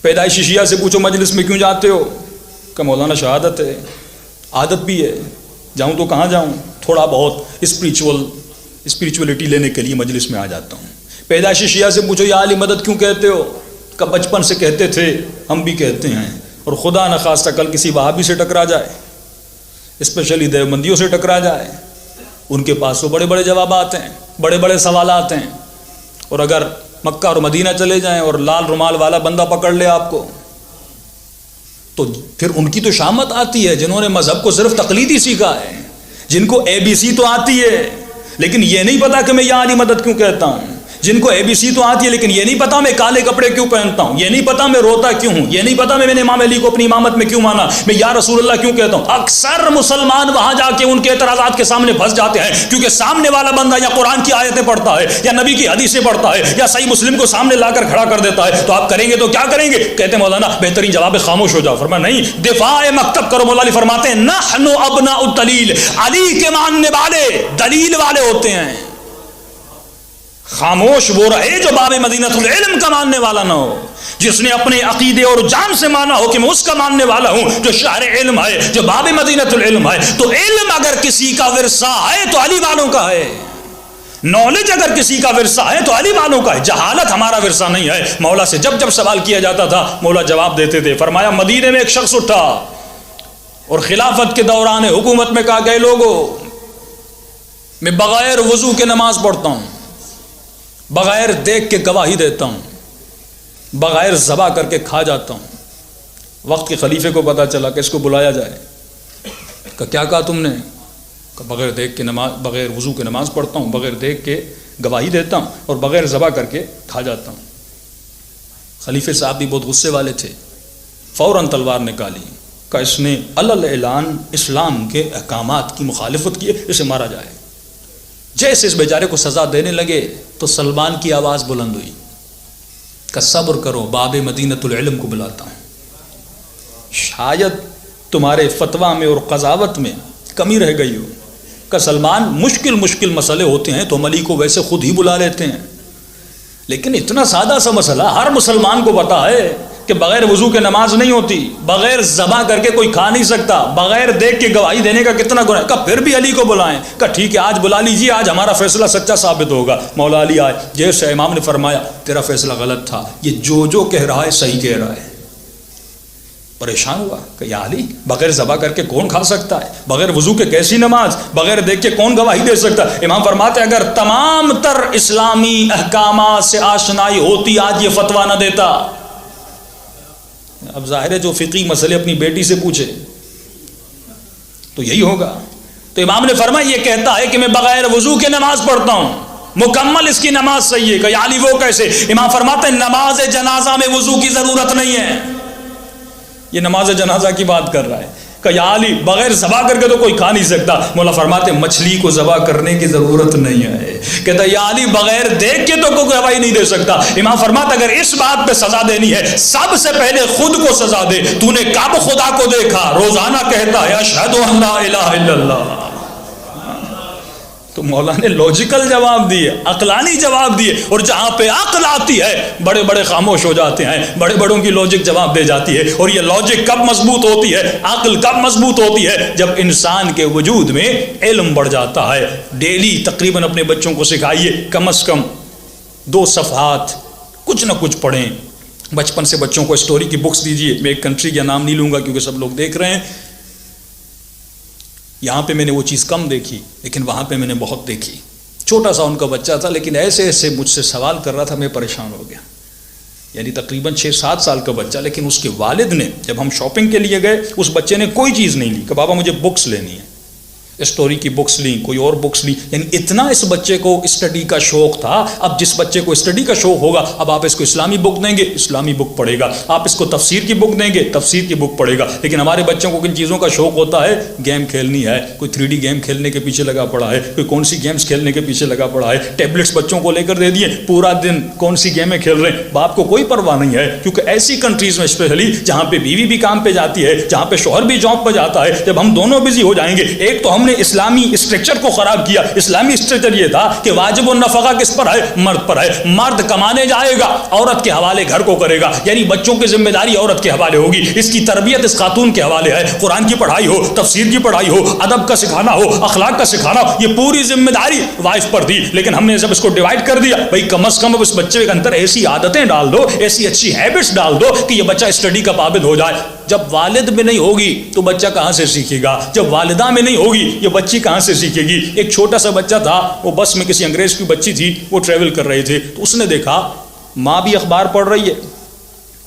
پیدائشی شیعہ سے پوچھو مجلس میں کیوں جاتے ہو؟ کہ مولانا شہادت ہے، عادت بھی ہے، جاؤں تو کہاں جاؤں، تھوڑا بہت اسپریچولیٹی لینے کے لیے مجلس میں آ جاتا ہوں۔ پیدائشی شیعہ سے پوچھو یا علی مدد کیوں کہتے ہو؟ کہ بچپن سے کہتے تھے، ہم بھی کہتے ہیں، اور خدا نخواستہ کل کسی وہابی سے ٹکرا جائے، اسپیشلی دیوبندیوں سے ٹکرا جائے، ان کے پاس تو بڑے بڑے جوابات ہیں، بڑے بڑے سوالات ہیں، اور اگر مکہ اور مدینہ چلے جائیں اور لال رومال والا بندہ پکڑ لے آپ کو، تو پھر ان کی تو شامت آتی ہے جنہوں نے مذہب کو صرف تقلیدی سیکھا ہے، جن کو ABC تو آتی ہے لیکن یہ نہیں پتا کہ میں یا علی مدد کیوں کہتا ہوں، جن کو ABC تو آتی ہے لیکن یہ نہیں پتا میں کالے کپڑے کیوں پہنتا ہوں، یہ نہیں پتا میں روتا کیوں ہوں، یہ نہیں پتا میں نے امام علی کو اپنی امامت میں کیوں مانا، میں یا رسول اللہ کیوں کہتا ہوں۔ اکثر مسلمان وہاں جا کے ان کے اعتراضات کے سامنے پھنس جاتے ہیں، کیونکہ سامنے والا بندہ یا قرآن کی آیتیں پڑھتا ہے یا نبی کی حدیثیں پڑھتا ہے یا صحیح مسلم کو سامنے لا کر کھڑا کر دیتا ہے، تو آپ کریں گے تو کیا کریں گے؟ کہتے ہیں مولانا بہترین جواب ہے خاموش ہو جاؤ۔ فرمایا نہیں، دفاع مکتب کرو۔ مولا علی فرماتے ہیں نحن ابناء الدلیل، علی کے ماننے والے دلیل والے ہوتے ہیں۔ خاموش وہ رہے جو باب مدینۃ العلم کا ماننے والا نہ ہو، جس نے اپنے عقیدے اور جان سے مانا ہو کہ میں اس کا ماننے والا ہوں جو شہر علم ہے، جو باب مدینۃ العلم ہے۔ تو علم اگر کسی کا ورثہ ہے تو علی والوں کا ہے، نالج اگر کسی کا ورثہ ہے تو علی والوں کا ہے، جہالت ہمارا ورثہ نہیں ہے۔ مولا سے جب جب سوال کیا جاتا تھا مولا جواب دیتے تھے۔ فرمایا مدینے میں ایک شخص اٹھا اور خلافت کے دوران حکومت میں کہا کہ لوگوں میں بغیر وضو کے نماز پڑھتا ہوں، بغیر دیکھ کے گواہی دیتا ہوں، بغیر ذبح کر کے کھا جاتا ہوں۔ وقت کے خلیفے کو پتا چلا کہ اس کو بلایا جائے، کہ کیا کہا تم نے؟ کہ بغیر دیکھ کے نماز، بغیر وضو کے نماز پڑھتا ہوں، بغیر دیکھ کے گواہی دیتا ہوں اور بغیر ذبح کر کے کھا جاتا ہوں۔ خلیفے صاحب بھی بہت غصے والے تھے، فوراً تلوار نکالی، کہ اس نے علل اعلان اسلام کے احکامات کی مخالفت کی، اسے مارا جائے۔ جیسے اس بیچارے کو سزا دینے لگے تو سلمان کی آواز بلند ہوئی کہ صبر کرو، باب مدینۃ العلم کو بلاتا ہوں۔ شاید تمہارے فتویٰ میں اور قضاوت میں کمی رہ گئی ہو کہ سلمان مشکل مسئلے ہوتے ہیں تو ہم علی کو ویسے خود ہی بلا لیتے ہیں، لیکن اتنا سادہ سا مسئلہ ہر مسلمان کو پتا ہے کہ بغیر وضو کے نماز نہیں ہوتی، بغیر ذبح کر کے کوئی کھا نہیں سکتا، بغیر دیکھ کے گواہی دینے کا کتنا گناہ ہے۔ کہ پھر بھی علی کو بلائیں، کہ ٹھیک ہے آج بلا لیجیے، آج ہمارا فیصلہ سچا ثابت ہوگا۔ مولا علی آئے، جیسے امام نے فرمایا تیرا فیصلہ غلط تھا، یہ جو کہہ رہا ہے صحیح کہہ رہا ہے۔ پریشان ہوا کہ یا علی بغیر ذبح کر کے کون کھا سکتا ہے، بغیر وضو کے کیسی نماز، بغیر دیکھ کے کون گواہی دے سکتا ہے؟ امام فرماتے ہیں اگر تمام تر اسلامی احکامات سے آشنائی ہوتی آج یہ فتویٰ نہ دیتا۔ اب ظاہر ہے جو فقہی مسئلے اپنی بیٹی سے پوچھے تو یہی ہوگا۔ تو امام نے فرمایا یہ کہتا ہے کہ میں بغیر وضو کے نماز پڑھتا ہوں، مکمل اس کی نماز صحیح ہے۔ کہ یا علی وہ کیسے؟ امام فرماتے ہیں نماز جنازہ میں وضو کی ضرورت نہیں ہے۔ یہ نماز جنازہ کی بات کر رہا ہے کہ یا علی بغیر ذبح کر کے تو کوئی کھا نہیں سکتا۔ مولا فرماتے ہیں مچھلی کو ذبح کرنے کی ضرورت نہیں ہے۔ کہتا ہے یا علی بغیر دیکھ کے تو کوئی گواہی نہیں دے سکتا۔ امام فرماتا اگر اس بات پہ سزا دینی ہے سب سے پہلے خود کو سزا دے۔ تو نے کب خدا کو دیکھا؟ روزانہ کہتا ہے اشہد ان لا الہ الا اللہ۔ تو مولا نے لاجیکل جواب دیے، عقلانی جواب دیے، اور جہاں پہ عقل آتی ہے بڑے بڑے خاموش ہو جاتے ہیں، بڑے بڑوں کی لاجک جواب دے جاتی ہے۔ اور یہ لاجک کب مضبوط ہوتی ہے، عقل کب مضبوط ہوتی ہے؟ جب انسان کے وجود میں علم بڑھ جاتا ہے۔ ڈیلی تقریباً اپنے بچوں کو سکھائیے کم از کم 2 صفحات کچھ نہ کچھ پڑھیں۔ بچپن سے بچوں کو اسٹوری کی بکس دیجیے۔ میں ایک کنٹری کا نام نہیں لوں گا کیونکہ سب لوگ دیکھ رہے ہیں، یہاں پہ میں نے وہ چیز کم دیکھی لیکن وہاں پہ میں نے بہت دیکھی۔ چھوٹا سا ان کا بچہ تھا لیکن ایسے مجھ سے سوال کر رہا تھا، میں پریشان ہو گیا۔ یعنی تقریباً 6-7 سال کا بچہ، لیکن اس کے والد نے جب ہم شاپنگ کے لیے گئے اس بچے نے کوئی چیز نہیں لی کہ بابا مجھے بکس لینی ہے، اسٹوری کی بکس لیں، کوئی اور بکس لیں۔ یعنی اتنا اس بچے کو اسٹڈی کا شوق تھا۔ اب جس بچے کو اسٹڈی کا شوق ہوگا، اب آپ اس کو اسلامی بک دیں گے اسلامی بک پڑھے گا، آپ اس کو تفسیر کی بک دیں گے تفسیر کی بک پڑھے گا۔ لیکن ہمارے بچوں کو کن چیزوں کا شوق ہوتا ہے؟ گیم کھیلنی ہے، کوئی 3D گیم کھیلنے کے پیچھے لگا پڑا ہے، کوئی کون سی گیمز کھیلنے کے پیچھے لگا پڑا ہے، ٹیبلٹس بچوں کو لے کر دے دیے، پورا دن کون سی گیمیں کھیل رہے ہیں، باپ کو کوئی پرواہ نہیں ہے۔ کیونکہ ایسی کنٹریز میں اسپیشلی جہاں پہ بیوی بھی کام پہ جاتی ہے، جہاں پہ شوہر بھی جاب پہ جاتا ہے، جب ہم دونوں بزی ہو جائیں گے، ایک تو ہم نے اسلامی اسٹرکچر کو خراب کیا۔ اسلامی اسٹرکچر یہ تھا کہ واجب النفقہ کس پر ہے؟ مرد پر ہے۔ مرد کمانے جائے گا، عورت کے حوالے گھر کو کرے گا، یعنی بچوں کی ذمہ داری عورت کے حوالے ہوگی، اس کی تربیت اس خاتون کے حوالے ہے۔ قرآن کی پڑھائی ہو، تفسیر کی پڑھائی ہو، ادب کا سکھانا ہو، اخلاق کا سکھانا ہو، یہ پوری ذمہ داری وائف پر تھی۔ لیکن ہم نے جب اس کو ڈیوائڈ کر دیا، بھائی کم از کم اب اس بچے کے اندر ایسی عادتیں ڈال دو، ایسی اچھی ہیبٹس ڈال دو کہ یہ بچہ اسٹڈی کا پابند ہو جائے۔ جب والد میں نہیں ہوگی تو بچہ کہاں سے سیکھے گا؟ جب والدہ میں نہیں ہوگی یہ بچی کہاں سے سیکھے گی؟ ایک چھوٹا سا بچہ تھا، وہ بس میں کسی انگریز کی بچی تھی، وہ ٹریول کر رہے تھے، تو اس نے دیکھا ماں بھی اخبار پڑھ رہی ہے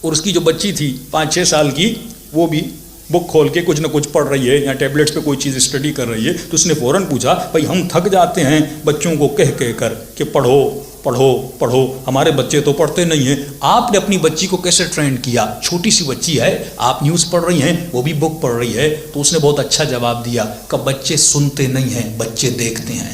اور اس کی جو بچی تھی 5-6 سال کی وہ بھی بک کھول کے کچھ نہ کچھ پڑھ رہی ہے یا ٹیبلٹس پہ کوئی چیز اسٹڈی کر رر ہے، تو اس نے فوراً پوچھا بھائی ہم تھک جاتے ہیں بچوں کو کہہ کر کہ پڑھو پڑھو پڑھو، ہمارے بچے تو پڑھتے نہیں ہیں، آپ نے اپنی بچی کو کیسے ٹرین کیا؟ چھوٹی سی بچی ہے، آپ نیوز پڑھ رہی ہیں، وہ بھی بک پڑھ رہی ہے۔ تو اس نے بہت اچھا جواب دیا کہ بچے سنتے نہیں ہیں، بچے دیکھتے ہیں،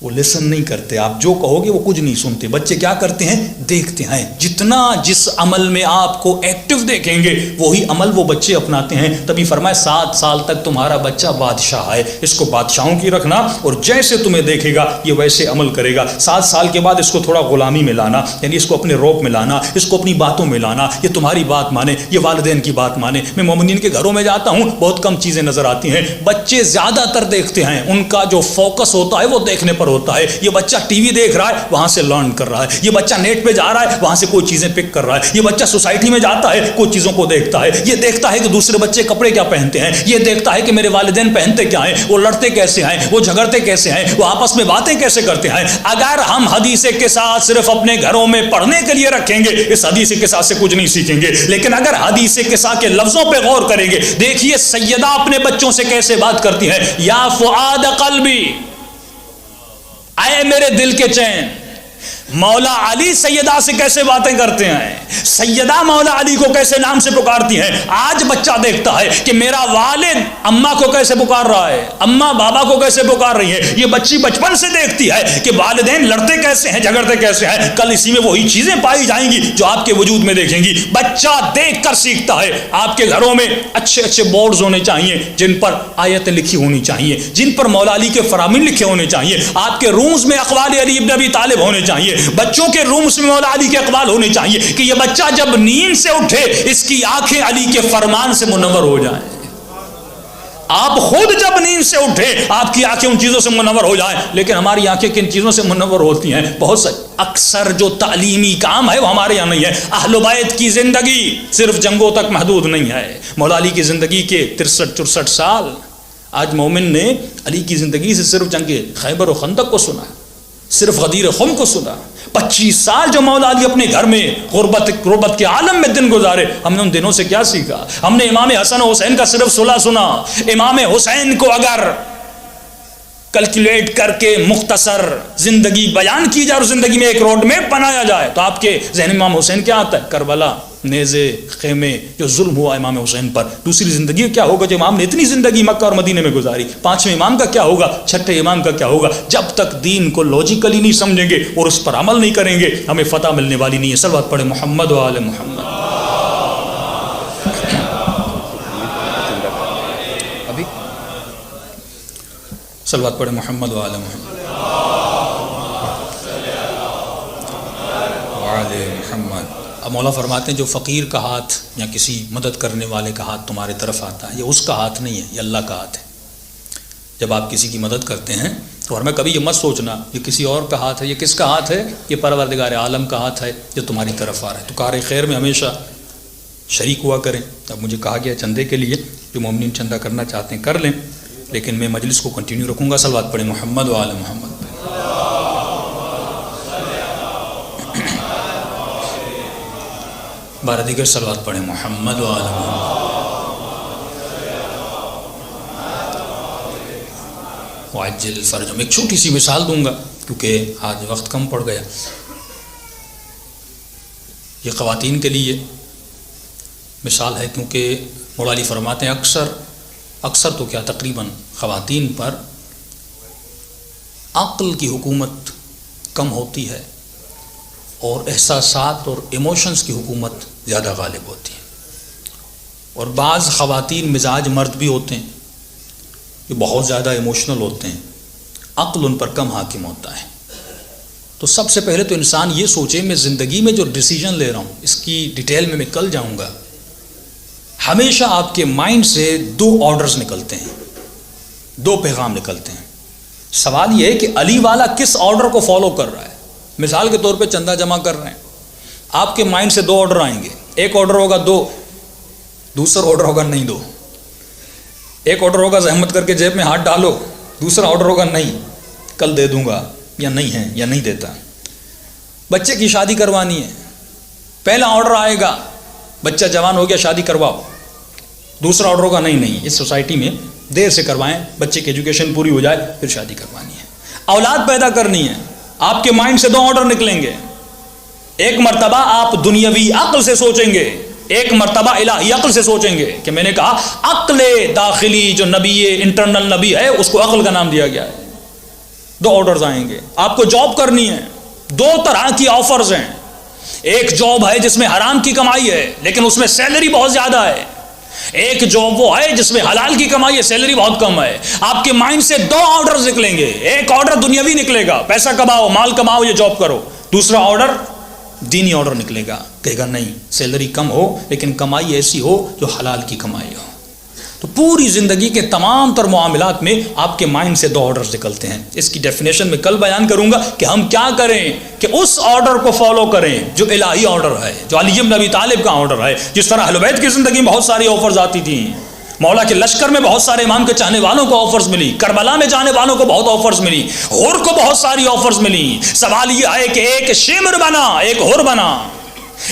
وہ لسن نہیں کرتے، آپ جو کہو گے وہ کچھ نہیں سنتے، بچے کیا کرتے ہیں؟ دیکھتے ہیں۔ جتنا جس عمل میں آپ کو ایکٹیو دیکھیں گے وہی عمل وہ بچے اپناتے ہیں۔ تبھی فرمایا 7 سال تک تمہارا بچہ بادشاہ ہے، اس کو بادشاہوں کی رکھنا، اور جیسے تمہیں دیکھے گا یہ ویسے عمل کرے گا۔ 7 سال کے بعد اس کو تھوڑا غلامی میں لانا، یعنی اس کو اپنے روپ میں لانا، اس کو اپنی باتوں میں لانا، یہ تمہاری بات مانے، یہ والدین کی بات مانے۔ میں مومنین کے گھروں میں جاتا ہوں، بہت کم چیزیں نظر آتی ہیں، بچے زیادہ تر دیکھتے ہیں، ان کا جو فوکس ہوتا ہے وہ دیکھنے پر ہوتا ہے۔ یہ بچہ ٹی وی دیکھ رہا ہے، وہاں سے لرن کر رہا ہے، یہ بچہ نیٹ پہ جا رہا ہے، وہاں سے کوئی چیزیں پک کر رہا ہے، یہ بچہ سوسائٹی میں جاتا ہے، کوئی چیزوں کو دیکھتا ہے، یہ دیکھتا ہے کہ دوسرے بچے کپڑے کیا پہنتے ہیں، یہ دیکھتا ہے کہ میرے والدین پہنتے کیا ہیں، وہ لڑتے کیسے ہیں، وہ جھگڑتے کیسے ہیں، وہ آپس میں باتیں کیسے کرتے ہیں۔ اگر ہم حدیث کے ساتھ صرف اپنے گھروں میں پڑھنے کے لیے رکھیں گے، اس حدیث کے ساتھ سے کچھ نہیں سیکھیں گے، لیکن اگر حدیث کے ساتھ کے لفظوں پہ غور کریں گے، دیکھیے سیدہ اپنے بچوں سے کیسے بات کرتی ہے، یا فؤاد قلبی، اے میرے دل کے چین۔ مولا علی سیدہ سے کیسے باتیں کرتے ہیں، سیدہ مولا علی کو کیسے نام سے پکارتی ہیں۔ آج بچہ دیکھتا ہے کہ میرا والد اماں کو کیسے پکار رہا ہے، اماں بابا کو کیسے پکار رہی ہے۔ یہ بچی بچپن سے دیکھتی ہے کہ والدین لڑتے کیسے ہیں، جھگڑتے کیسے ہیں۔ کل اسی میں وہی چیزیں پائی جائیں گی جو آپ کے وجود میں دیکھیں گی۔ بچہ دیکھ کر سیکھتا ہے۔ آپ کے گھروں میں اچھے اچھے بورڈز ہونے چاہیے جن پر آیتیں لکھی ہونی چاہیے، جن پر مولا علی کے فرامین لکھے ہونے چاہیے۔ آپ کے رومز میں اقوال علی ابن ابی طالب ہونے چاہیے، بچوں کے رومز میں مولا علی کے اقوال ہونے چاہیے کہ یہ بچہ جب نیند سے اٹھے اس کی آنکھیں علی کے فرمان سے منور ہو جائیں۔ آپ خود جب نیند سے اٹھے آپ کی آنکھیں ان چیزوں سے منور ہو جائیں، لیکن ہماری آنکھیں کن چیزوں سے منور ہوتی ہیں؟ بہت سے اکثر جو تعلیمی کام ہے وہ ہمارے یہاں نہیں ہے۔ اہل بیت کی زندگی صرف جنگوں تک محدود نہیں ہے۔ مولا علی کی زندگی کے 63-64 سال، آج مومن نے علی کی زندگی سے صرف جنگ خیبر و خندق کو سنا، صرف غدیر خم کو سنا۔ 25 سال جو مولا علی اپنے گھر میں غربت کے عالم میں دن گزارے، ہم نے ان دنوں سے کیا سیکھا؟ ہم نے امام حسن و حسین کا صرف صلح سنا۔ امام حسین کو اگر کیلکولیٹ کر کے مختصر زندگی بیان کی جائے اور زندگی میں ایک روڈ میپ بنایا جائے تو آپ کے ذہن میں امام حسین کیا آتا ہے؟ کربلا، نیزے، خیمے، جو ظلم ہوا امام حسین پر۔ دوسری زندگی کیا ہوگا جو امام نے اتنی زندگی مکہ اور مدینے میں گزاری؟ 5ویں امام کا کیا ہوگا؟ 6ٹھے امام کا کیا ہوگا؟ جب تک دین کو لاجیکلی نہیں سمجھیں گے اور اس پر عمل نہیں کریں گے ہمیں فتح ملنے والی نہیں ہے۔ صلوات پڑھے محمد و آل محمد۔ ابھی صلوات پڑھے محمد و آل محمد وعلی محمد۔ اب مولا فرماتے ہیں جو فقیر کا ہاتھ یا کسی مدد کرنے والے کا ہاتھ تمہارے طرف آتا ہے، یہ اس کا ہاتھ نہیں ہے، یہ اللہ کا ہاتھ ہے۔ جب آپ کسی کی مدد کرتے ہیں تو ہمیں کبھی یہ مت سوچنا یہ کسی اور کا ہاتھ ہے، یہ کس کا ہاتھ ہے؟ یہ پروردگار عالم کا ہاتھ ہے جو تمہاری طرف آ رہا ہے۔ تو کار خیر میں ہمیشہ شریک ہوا کریں۔ اب مجھے کہا گیا چندے کے لیے، جو مومنین چندہ کرنا چاہتے ہیں کر لیں، لیکن میں مجلس کو کنٹینیو رکھوں گا۔ صلوات پڑھیں محمد و آل محمد۔ بارہ دیگر صلوات پڑھیں محمد و آل محمد۔ وعجل فرجهم۔ ایک چھوٹی سی مثال دوں گا کیونکہ آج وقت کم پڑ گیا۔ یہ خواتین کے لیے مثال ہے کیونکہ مولا علی فرماتے ہیں اکثر تو کیا تقریباً خواتین پر عقل کی حکومت کم ہوتی ہے اور احساسات اور ایموشنز کی حکومت زیادہ غالب ہوتی ہے۔ اور بعض خواتین مزاج مرد بھی ہوتے ہیں جو بہت زیادہ ایموشنل ہوتے ہیں، عقل ان پر کم حاکم ہوتا ہے۔ تو سب سے پہلے تو انسان یہ سوچے میں زندگی میں جو ڈیسیجن لے رہا ہوں اس کی ڈیٹیل میں کل جاؤں گا۔ ہمیشہ آپ کے مائنڈ سے 2 آرڈرز نکلتے ہیں، 2 پیغام نکلتے ہیں۔ سوال یہ ہے کہ علی والا کس آرڈر کو فالو کر رہا ہے۔ مثال کے طور پہ چندہ جمع کر رہے ہیں، آپ کے مائنڈ سے 2 آرڈر آئیں گے۔ ایک آرڈر ہوگا دو، دوسرا آرڈر ہوگا نہیں دو. ایک آرڈر ہوگا زحمت کر کے جیب میں ہاتھ ڈالو، دوسرا آرڈر ہوگا نہیں کل دے دوں گا، یا نہیں ہے یا نہیں دیتا. بچے کی شادی کروانی ہے، پہلا آرڈر آئے گا بچہ جوان ہو گیا شادی کرواؤ، دوسرا آرڈر ہوگا نہیں اس سوسائٹی میں دیر سے کروائیں، بچے کی ایجوکیشن پوری ہو جائے پھر شادی کروانی ہے. اولاد پیدا کرنی ہے، آپ کے مائنڈ سے دو آرڈر نکلیں گے. ایک مرتبہ آپ دنیاوی عقل سے سوچیں گے، ایک مرتبہ الہی عقل سے سوچیں گے. کہ میں نے کہا عقل داخلی جو نبی انٹرنل نبی ہے اس کو عقل کا نام دیا گیا ہے. دو آرڈرز آئیں گے. آپ کو جاب کرنی ہے، دو طرح کی آفرز ہیں. ایک جاب ہے جس میں حرام کی کمائی ہے لیکن اس میں سیلری بہت زیادہ ہے. ایک جاب وہ ہے جس میں حلال کی کمائی ہے، سیلری بہت کم ہے. آپ کے مائنڈ سے دو آرڈرز نکلیں گے. ایک آرڈر دنیاوی نکلے گا، پیسہ کماؤ، مال کماؤ، یہ جاب کرو. دوسرا آرڈر دینی آرڈر نکلے گا، کہے گا نہیں سیلری کم ہو لیکن کمائی ایسی ہو جو حلال کی کمائی ہو. تو پوری زندگی کے تمام تر معاملات میں آپ کے مائنڈ سے دو آرڈرز نکلتے ہیں. اس کی ڈیفینیشن میں کل بیان کروں گا کہ ہم کیا کریں کہ اس آرڈر کو فالو کریں جو الہی آرڈر ہے، جو علی بن ابی طالب کا آرڈر ہے. جس طرح اہل بیت کی زندگی میں بہت ساری آفرز آتی تھیں، مولا کے لشکر میں بہت سارے امام کے چاہنے والوں کو آفرز ملی، کربلا میں جانے والوں کو بہت آفرز ملی، ہور کو بہت ساری آفرز ملی. سوال یہ ہے کہ ایک شمر بنا، ایک ہور بنا،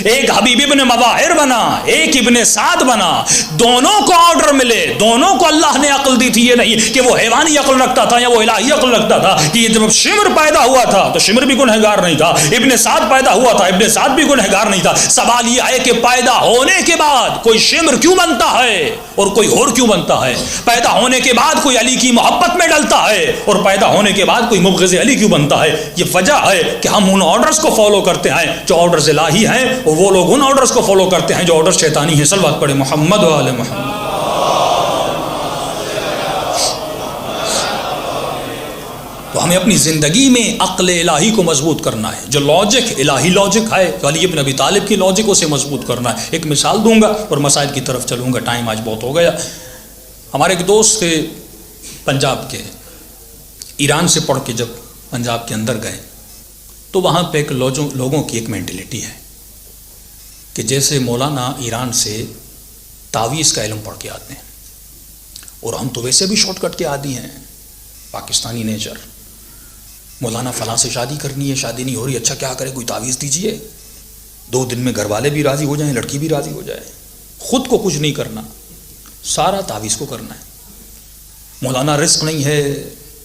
ایک حبیب ابن مظاہر بنا، ایک ابن سعد بنا. دونوں کو آرڈر ملے، دونوں کو اللہ نے عقل دی تھی. یہ نہیں کہ وہ حیوانی عقل رکھتا تھا یا وہ الہی عقل رکھتا تھا. کہ جب شمر پیدا ہوا تھا تو شمر بھی گنہگار نہیں تھا، ابن سعد پیدا ہوا تھا، ابن سعد بھی گنہگار نہیں تھا. سوال یہ ہے کہ پیدا ہونے کے بعد کوئی شمر کیوں بنتا ہے اور کوئی ہور کیوں بنتا ہے؟ پیدا ہونے کے بعد کوئی علی کی محبت میں ڈلتا ہے اور پیدا ہونے کے بعد کوئی مبغض علی کیوں بنتا ہے؟ یہ وجہ ہے کہ ہم ان آرڈرز کو فالو کرتے ہیں جو آرڈرز الہی ہیں، اور وہ لوگ ان آرڈرز کو فالو کرتے ہیں جو آرڈر شیطانی ہیں. صلوات پڑھے محمد و آل محمد. تو ہمیں اپنی زندگی میں عقل الہی کو مضبوط کرنا ہے. جو لاجک الہی لاجک ہے، جو علی بن ابی طالب کی لاجک، اسے مضبوط کرنا ہے. ایک مثال دوں گا اور مسائل کی طرف چلوں گا، ٹائم آج بہت ہو گیا. ہمارے ایک دوست تھے پنجاب کے، ایران سے پڑھ کے جب پنجاب کے اندر گئے تو وہاں پہ ایک لوگوں کی ایک مینٹلٹی ہے کہ جیسے مولانا ایران سے تعویذ کا علم پڑھ کے آتے ہیں، اور ہم تو ویسے بھی شارٹ کٹ کے عادی ہیں، پاکستانی نیچر. مولانا فلاں سے شادی کرنی ہے، شادی نہیں ہو رہی، اچھا کیا کرے، کوئی تعویذ دیجئے، 2 دن میں گھر والے بھی راضی ہو جائیں، لڑکی بھی راضی ہو جائے. خود کو کچھ نہیں کرنا، سارا تعویذ کو کرنا ہے. مولانا رزق نہیں ہے،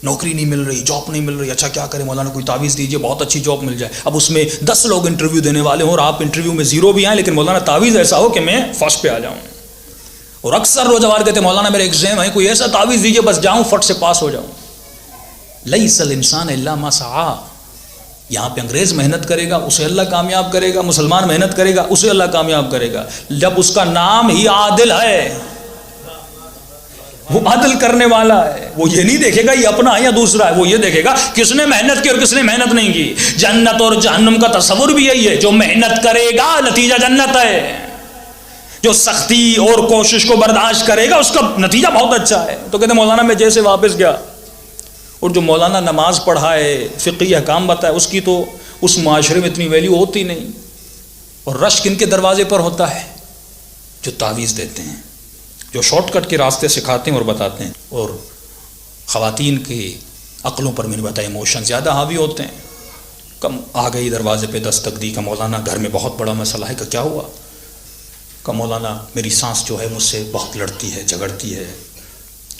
نوکری نہیں مل رہی، جاب نہیں مل رہی، اچھا کیا کرے، مولانا کوئی تعویذ دیجئے، بہت اچھی جاب مل جائے. اب اس میں 10 لوگ انٹرویو دینے والے ہوں اور آپ انٹرویو میں 0 بھی آئیں، لیکن مولانا تعویذ ایسا ہو کہ میں فرسٹ پہ آ جاؤں. اور اکثر روزگار کہتے ہیں مولانا میرے ایگزام ہے، کوئی ایسا تعویذ دیجئے بس جاؤں فٹ سے پاس ہو جاؤں. لیس الانسان الا ما سعى. یہاں پہ انگریز محنت کرے گا اسے اللہ کامیاب کرے گا، مسلمان محنت کرے گا اسے اللہ کامیاب کرے گا. جب اس کا نام ہی عادل ہے، وہ عدل کرنے والا ہے، وہ یہ نہیں دیکھے گا یہ اپنا ہے یا دوسرا ہے، وہ یہ دیکھے گا کس نے محنت کی اور کس نے محنت نہیں کی. جنت اور جہنم کا تصور بھی یہی ہے، جو محنت کرے گا نتیجہ جنت ہے، جو سختی اور کوشش کو برداشت کرے گا اس کا نتیجہ بہت اچھا ہے. تو کہتے ہیں مولانا میں جیسے واپس گیا، اور جو مولانا نماز پڑھائے، فقہی احکام بتائے، اس کی تو اس معاشرے میں اتنی ویلیو ہوتی نہیں. اور رشک ان کے دروازے پر ہوتا ہے جو تعویذ دیتے ہیں، جو شارٹ کٹ کے راستے سکھاتے ہیں اور بتاتے ہیں. اور خواتین کی عقلوں پر میں نے بتایا ایموشن زیادہ حاوی ہوتے ہیں. کم آ گئی دروازے پہ دستک دی کہ مولانا گھر میں بہت بڑا مسئلہ ہے. کہ کیا ہوا؟ کہ مولانا میری سانس جو ہے مجھ سے بہت لڑتی ہے، جھگڑتی ہے،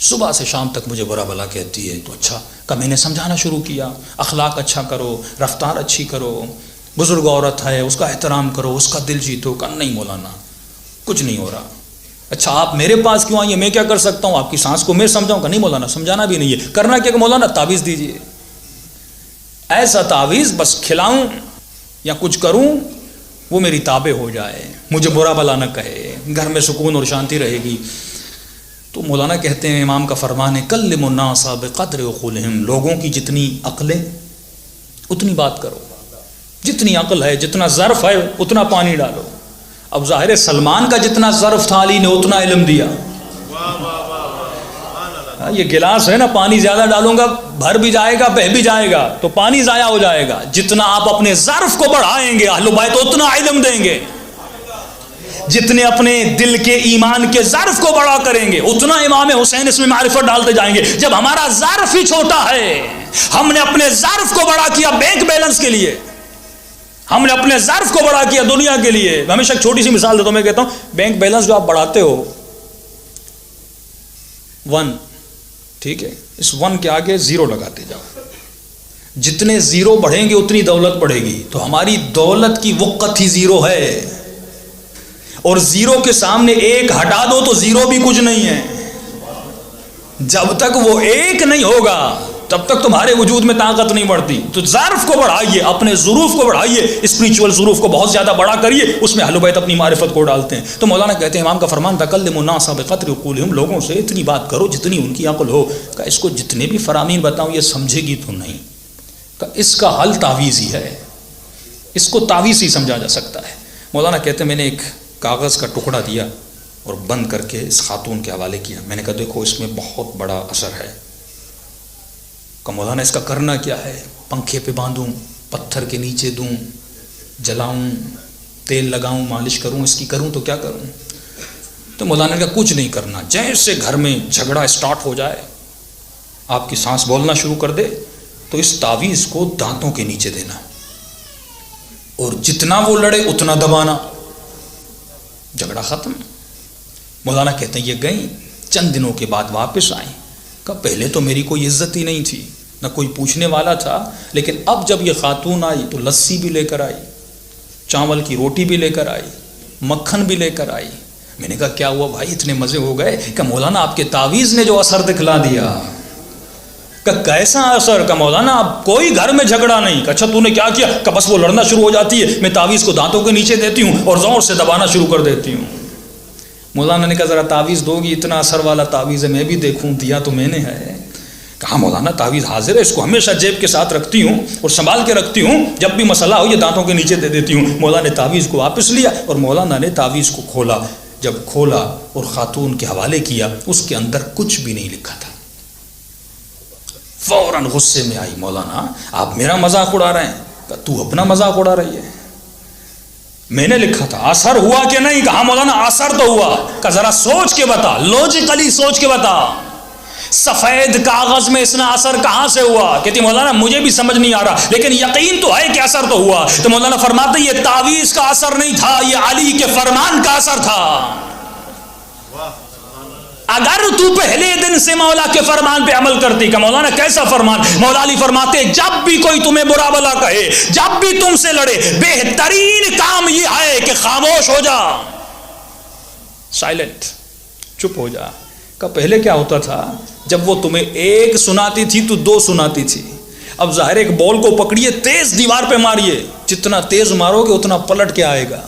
صبح سے شام تک مجھے برا بلا کہتی ہے. تو اچھا کہ میں نے سمجھانا شروع کیا، اخلاق اچھا کرو، رفتار اچھی کرو، بزرگ عورت ہے اس کا احترام کرو، اس کا دل جیتو. کہ نہیں مولانا کچھ نہیں ہو رہا. اچھا آپ میرے پاس کیوں آئی ہیں، میں کیا کر سکتا ہوں، آپ کی سانس کو میں سمجھاؤں؟ کہ نہیں مولانا سمجھانا بھی نہیں ہے، کرنا کیا کہ مولانا تعویذ دیجیے. ایسا تعویذ بس کھلاؤں یا کچھ کروں وہ میری تابع ہو جائے، مجھے برا بلا نہ کہے، گھر میں سکون اور شانتی رہے گی. تو مولانا کہتے ہیں امام کا فرمان ہے کلموا الناس بقدر عقولہم. لوگوں کی جتنی عقلیں اتنی بات کرو، جتنی عقل ہے، جتنا ظرف ہے اتنا پانی ڈالو. اب ظاہر ہے سلمان کا جتنا ظرف تھا علی نے اتنا علم دیا. یہ گلاس ہے نا، پانی زیادہ ڈالوں گا بھر بھی جائے گا، بہہ بھی جائے گا، تو پانی ضائع ہو جائے گا. جتنا آپ اپنے ظرف کو بڑھائیں گے اہل بیت اتنا علم دیں گے. جتنے اپنے دل کے ایمان کے ظرف کو بڑا کریں گے اتنا امام حسین اس میں معرفت ڈالتے جائیں گے. جب ہمارا ظرف ہی چھوٹا ہے, ہم نے اپنے ظرف کو بڑا کیا بینک بیلنس کے لیے, ہم نے اپنے ظرف کو بڑا کیا دنیا کے لیے. میں ہمیشہ ایک چھوٹی سی مثال دیتا ہوں, میں کہتا ہوں بینک بیلنس جو آپ بڑھاتے ہو 1, ٹھیک ہے, اس 1 کے آگے 0 لگاتے جاؤ. جتنے 0 بڑھیں گے اتنی دولت بڑھے گی. تو ہماری دولت کی وقت ہی 0 ہے, اور 0 کے سامنے 1 ہٹا دو تو 0 بھی کچھ نہیں ہے. جب تک وہ 1 نہیں ہوگا تب تک تمہارے وجود میں طاقت نہیں بڑھتی. تو ظرف کو بڑھائیے, اپنے ظروف کو بڑھائیے, اسپریچول ظروف کو بہت زیادہ بڑا کریے, اس میں اہل بیت اپنی معرفت کو ڈالتے ہیں. تو مولانا کہتے ہیں, امام کا فرمان تھا کلموا الناس بقدر عقولہم, لوگوں سے اتنی بات کرو جتنی ان کی عقل ہو. کہ اس کو جتنے بھی فرامین بتاؤں یہ سمجھے گی تو نہیں. کہ اس کا حل تعویذ ہی ہے, اس کو تعویذ ہی سمجھا جا سکتا ہے. مولانا کہتے ہیں میں نے ایک کاغذ کا ٹکڑا دیا اور بند کر کے اس خاتون کے حوالے کیا. میں نے کہا دیکھو اس میں بہت بڑا اثر ہے. کہ مولانا اس کا کرنا کیا ہے؟ پنکھے پہ باندھوں, پتھر کے نیچے دوں, جلاؤں, تیل لگاؤں, مالش کروں, اس کی کروں تو کیا کروں؟ تو مولانا نے کہا کچھ نہیں کرنا. جیسے گھر میں جھگڑا اسٹارٹ ہو جائے, آپ کی سانس بولنا شروع کر دے, تو اس تعویذ کو دانتوں کے نیچے دینا, اور جتنا وہ لڑے اتنا دبانا, جھگڑا ختم. مولانا کہتے ہیں یہ گئیں, چند دنوں کے بعد واپس آئیں. کہ پہلے تو میری کوئی عزت ہی نہیں تھی, نہ کوئی پوچھنے والا تھا, لیکن اب جب یہ خاتون آئی تو لسی بھی لے کر آئی, چاول کی روٹی بھی لے کر آئی, مکھن بھی لے کر آئی. میں نے کہا کیا ہوا بھائی, اتنے مزے ہو گئے؟ کہ مولانا آپ کے تعویذ نے جو اثر دکھلا دیا. کہ کیسا اثر؟ کہ مولانا اب کوئی گھر میں جھگڑا نہیں. کہ اچھا تو نے کیا کیا؟ کہ بس وہ لڑنا شروع ہو جاتی ہے, میں تعویذ کو دانتوں کے نیچے دیتی ہوں اور زور سے دبانا شروع کر دیتی ہوں. مولانا نے کہا ذرا تعویذ دو گی, اتنا اثر والا تعویذ ہے, میں بھی دیکھوں. دیا تو میں نے ہے. کہا مولانا تعویذ حاضر ہے, اس کو ہمیشہ جیب کے ساتھ رکھتی ہوں اور سنبھال کے رکھتی ہوں, جب بھی مسئلہ ہو یہ دانتوں کے نیچے دے دیتی ہوں. مولانا نے تعویذ کو واپس لیا اور مولانا نے تعویذ کو کھولا. جب کھولا اور خاتون کے حوالے کیا, اس کے اندر کچھ بھی نہیں لکھا تھا. فوراً غصے میں آئی, مولانا آپ میرا مذاق اڑا رہے ہیں. کہ تو اپنا مذاق اڑا رہی ہے, میں نے لکھا تھا. اثر ہوا کہ نہیں؟ کہا مولانا اثر تو ہوا. کہ ذرا سوچ کے بتا, لوجیکلی سوچ کے بتا, سفید کاغذ میں اتنا اثر کہاں سے ہوا؟ کہتی مولانا مجھے بھی سمجھ نہیں آ رہا, لیکن یقین تو ہے کہ اثر تو ہوا. تو مولانا فرماتے یہ تعویذ کا اثر نہیں تھا, یہ علی کے فرمان کا اثر تھا. اگر تو پہلے دن سے مولا کے فرمان پہ عمل کرتی. کہ مولانا کیسا فرمان؟ مولا علی فرماتے جب بھی کوئی تمہیں برا بلا کہے, جب بھی تم سے لڑے, بہترین کام یہ ہے کہ خاموش ہو جا, سائلنٹ, چپ ہو جا. کہ پہلے کیا ہوتا تھا, جب وہ تمہیں 1 سناتی تھی تو 2 سناتی تھی. اب ظاہر ایک بال کو پکڑیے, تیز دیوار پہ ماریے, جتنا تیز مارو گے اتنا پلٹ کے آئے گا.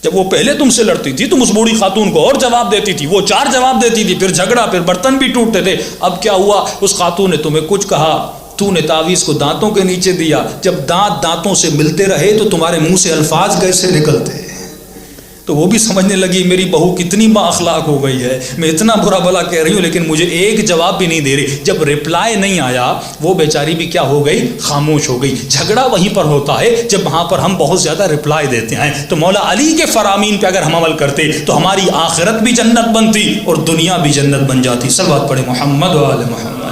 جب وہ پہلے تم سے لڑتی تھی تم اس بوڑھی خاتون کو اور جواب دیتی تھی, وہ 4 جواب دیتی تھی, پھر جھگڑا, پھر برتن بھی ٹوٹتے تھے. اب کیا ہوا, اس خاتون نے تمہیں کچھ کہا, تو نے تعویذ کو دانتوں کے نیچے دیا. جب دانت دانتوں سے ملتے رہے تو تمہارے منہ سے الفاظ کیسے نکلتے. تو وہ بھی سمجھنے لگی میری بہو کتنی با اخلاق ہو گئی ہے, میں اتنا برا بلا کہہ رہی ہوں لیکن مجھے ایک جواب بھی نہیں دے رہی. جب رپلائی نہیں آیا وہ بیچاری بھی کیا ہو گئی, خاموش ہو گئی. جھگڑا وہیں پر ہوتا ہے جب وہاں پر ہم بہت زیادہ رپلائی دیتے ہیں. تو مولا علی کے فرامین پہ اگر ہم عمل کرتے تو ہماری آخرت بھی جنت بنتی اور دنیا بھی جنت بن جاتی. صلوات پڑھے محمد و آل محمد.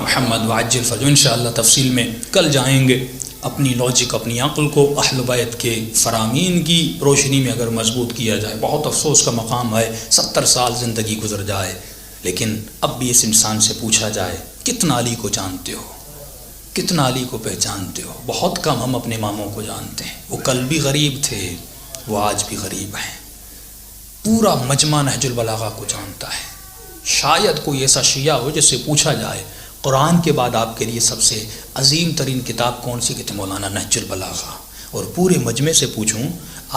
محمد وعجل فرج. انشاءاللہ تفصیل میں کل جائیں گے. اپنی لاجک, اپنی عقل کو اہل بیت کے فرامین کی روشنی میں اگر مضبوط کیا جائے. بہت افسوس کا مقام ہے 70 سال زندگی گزر جائے لیکن اب بھی اس انسان سے پوچھا جائے کتنا علی کو جانتے ہو, کتنا علی کو پہچانتے ہو. بہت کم ہم اپنے اماموں کو جانتے ہیں. وہ کل بھی غریب تھے, وہ آج بھی غریب ہیں. پورا مجمع نہج البلاغہ کو جانتا ہے. شاید کوئی ایسا شیعہ ہو جس سے پوچھا جائے قرآن کے بعد آپ کے لیے سب سے عظیم ترین کتاب کون سی, کہتے مولانا نہج البلاغہ. اور پورے مجمع سے پوچھوں